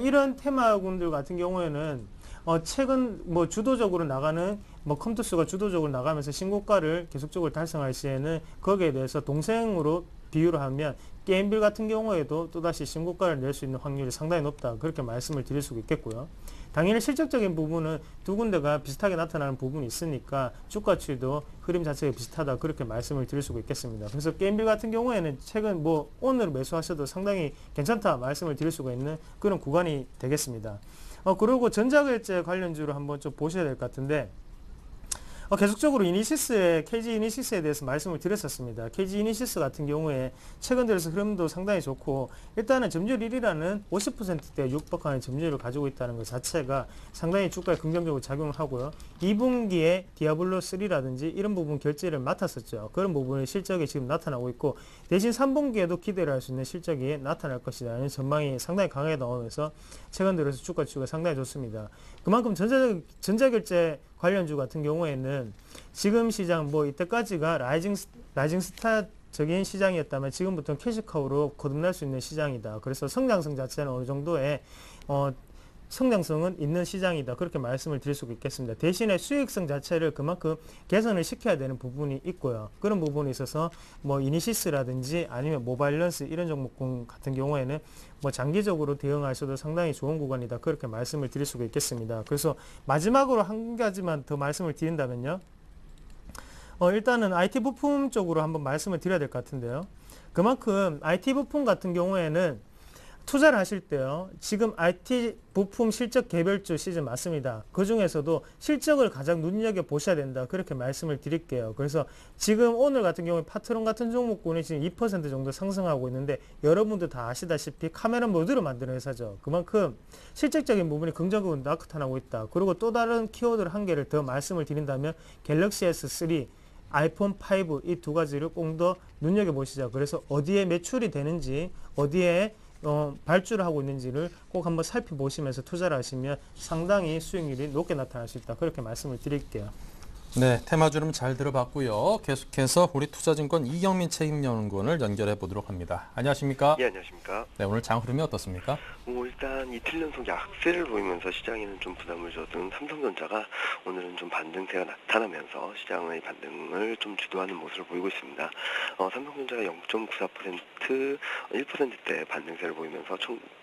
이런 테마군들 같은 경우에는 최근 뭐 주도적으로 나가는 컴투스가 주도적으로 나가면서 신고가를 계속적으로 달성할 시에는 거기에 대해서 동생으로 비유를 하면 게임빌 같은 경우에도 또다시 신고가를 낼 수 있는 확률이 상당히 높다 그렇게 말씀을 드릴 수 있겠고요. 당연히 실적적인 부분은 두 군데가 비슷하게 나타나는 부분이 있으니까 주가 추이도 흐름 자체가 비슷하다 그렇게 말씀을 드릴 수가 있겠습니다. 그래서 게임빌 같은 경우에는 최근 뭐 오늘 매수하셔도 상당히 괜찮다 말씀을 드릴 수가 있는 그런 구간이 되겠습니다. 그리고 전자결제 관련주로 한번 좀 보셔야 될 것 같은데, 계속적으로 KG 이니시스에 대해서 말씀을 드렸었습니다. KG 이니시스 같은 경우에 최근 들어서 흐름도 상당히 좋고, 일단은 점유율 1위라는 50%대 육박하는 점유율을 가지고 있다는 것 자체가 상당히 주가에 긍정적으로 작용을 하고요. 2분기에 디아블로 3라든지 이런 부분 결제를 맡았었죠. 그런 부분의 실적이 지금 나타나고 있고, 대신 3분기에도 기대를 할 수 있는 실적이 나타날 것이라는 전망이 상당히 강하게 나오면서 최근 들어서 주가 추이가 상당히 좋습니다. 그만큼 전자결제 관련주 같은 경우에는 지금 시장 뭐 이때까지가 라이징 스타적인 시장이었다면 지금부터는 캐시카우로 거듭날 수 있는 시장이다. 그래서 성장성 자체는 어느 정도의 성장성은 있는 시장이다. 그렇게 말씀을 드릴 수가 있겠습니다. 대신에 수익성 자체를 그만큼 개선을 시켜야 되는 부분이 있고요. 그런 부분에 있어서 뭐 이니시스라든지 아니면 모바일런스 이런 종목군 같은 경우에는 뭐 장기적으로 대응하셔도 상당히 좋은 구간이다. 그렇게 말씀을 드릴 수가 있겠습니다. 그래서 마지막으로 한 가지만 더 말씀을 드린다면요. 일단은 IT 부품 쪽으로 한번 말씀을 드려야 될 것 같은데요. 그만큼 IT 부품 같은 경우에는 투자를 하실 때요. 지금 IT 부품 실적 개별주 시즌 맞습니다. 그 중에서도 실적을 가장 눈여겨보셔야 된다. 그렇게 말씀을 드릴게요. 그래서 지금 오늘 같은 경우에 파트론 같은 종목군이 지금 2% 정도 상승하고 있는데 여러분도 다 아시다시피 카메라 모듈을 만드는 회사죠. 그만큼 실질적인 부분이 긍정적으로 나타나고 있다. 그리고 또 다른 키워드를 한 개를 더 말씀을 드린다면 갤럭시 S3 아이폰 5 이 두 가지를 꼭 더 눈여겨보시죠. 그래서 어디에 매출이 되는지 어디에 발주를 하고 있는지를 꼭 한번 살펴보시면서 투자를 하시면 상당히 수익률이 높게 나타날 수 있다. 그렇게 말씀을 드릴게요. 네, 테마주름 잘 들어봤고요. 계속해서 우리 투자증권 이경민 책임연구원을 연결해 보도록 합니다. 안녕하십니까? 예, 안녕하십니까. 네, 오늘 장 흐름이 어떻습니까? 일단 이틀 연속 약세를 보이면서 시장에는 좀 부담을 줬던 삼성전자가 오늘은 좀 반등세가 나타나면서 시장의 반등을 좀 주도하는 모습을 보이고 있습니다. 삼성전자가 0.94% 1%대 반등세를 보이면서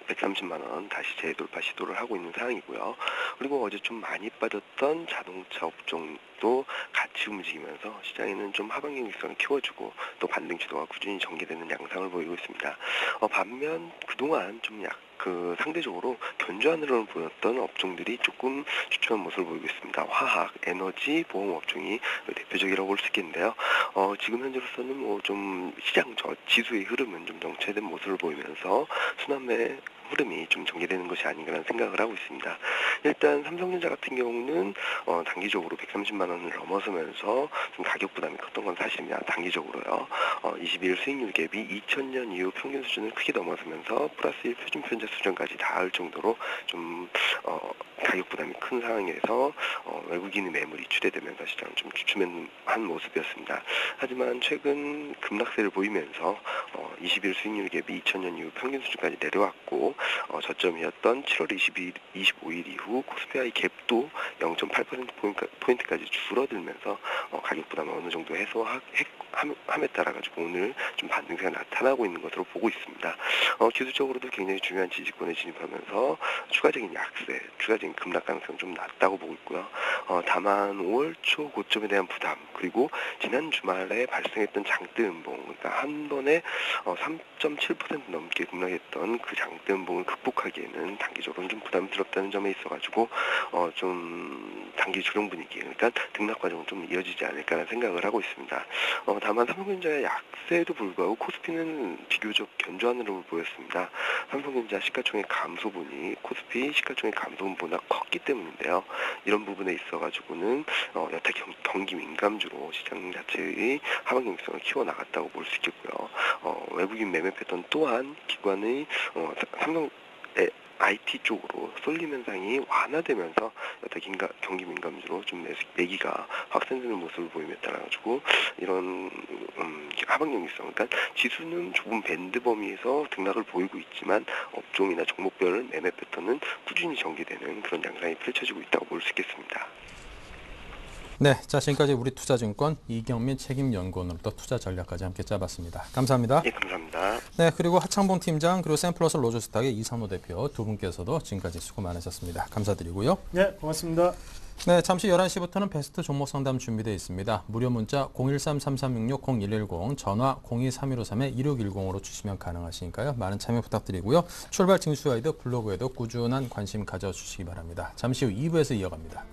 130만 원 다시 재돌파 시도를 하고 있는 상황이고요. 그리고 어제 좀 많이 빠졌던 자동차 업종도 같이 움직이면서 시장에는 좀 하방의 일성을 키워주고 또 반등 주도가 꾸준히 전개되는 양상을 보이고 있습니다. 반면 그동안 좀 상대적으로 견조한 흐름을 보였던 업종들이 조금 주춤한 모습을 보이고 있습니다. 화학, 에너지, 보험 업종이 대표적이라고 볼 수 있겠는데요. 지금 현재로서는 뭐 좀 시장 지수의 흐름은 좀 정체된 모습을 보이면서 순환매 흐름이 좀 전개되는 것이 아닌가라는 생각을 하고 있습니다. 일단 삼성전자 같은 경우는 단기적으로 130만 원을 넘어서면서 좀 가격 부담이 컸던 건 사실입니다. 단기적으로요. 22일 수익률 갭이 2000년 이후 평균 수준을 크게 넘어서면서 플러스 1 표준 편제 수준까지 닿을 정도로 좀 가격 부담이 큰 상황에서 외국인의 매물이 추대되면서 시장은 좀 주춤한 모습이었습니다. 하지만 최근 급락세를 보이면서 20일 수익률 갭이 2000년 이후 평균 수준까지 내려왔고 저점이었던 7월 25일 이후 코스피와의 갭도 0.8%포인트까지 줄어들면서 가격 부담을 어느 정도 해소함에 따라 가지고 오늘 좀 반등세가 나타나고 있는 것으로 보고 있습니다. 기술적으로도 굉장히 중요한 지지권에 진입하면서 추가적인 약세, 추가적인 급락 가능성 좀 낮다고 보고 있고요. 다만 5월 초 고점에 대한 부담 그리고 지난 주말에 발생했던 장대 음봉, 그러니까 한 번에 3.7% 넘게 급락했던 그 장대 음봉을 극복하기에는 단기적으로는 좀 부담스럽다는 점에 있어가지고 좀 단기 조정 분위기, 그러니까 등락 과정은 좀 이어지지 않을까라는 생각을 하고 있습니다. 다만 삼성전자의 약세에도 불구하고 코스피는 비교적 견조한 흐름을 보였습니다. 삼성전자 시가총액 감소분이 코스피 시가총액 감소분보다 컸기 때문인데요. 이런 부분에 있어가지고는 여타 경기 민감주로 시장 자체의 하방 경직성을 키워나갔다고 볼 수 있겠고요. 외국인 매매 패턴 또한 기관의 삼성의 IT 쪽으로 쏠림 현상이 완화되면서 여타 경기 민감주로 좀 매기가 확산되는 모습을 보임에 따라 가지고 이런 하방 경직성, 그러니까 지수는 좁은 밴드 범위에서 등락을 보이고 있지만 업종이나 종목별 매매 패턴은 꾸준히 전개되는 그런 양상이 펼쳐지고 있다고 볼 수 있겠습니다. 네, 자 지금까지 우리 투자증권 이경민 책임연구원으로부터 투자 전략까지 함께 짜봤습니다. 감사합니다. 예, 감사합니다. 네, 그리고 하창봉 팀장 그리고 샘플러스 로저스탁의 이상로 대표 두 분께서도 지금까지 수고 많으셨습니다. 감사드리고요. 네, 고맙습니다. 네, 잠시 11시부터는 베스트 종목 상담 준비되어 있습니다. 무료 문자 013-3366-0110, 전화 02-3153-2610으로 주시면 가능하시니까요. 많은 참여 부탁드리고요. 출발 징수 가이드 블로그에도 꾸준한 관심 가져주시기 바랍니다. 잠시 후 2부에서 이어갑니다.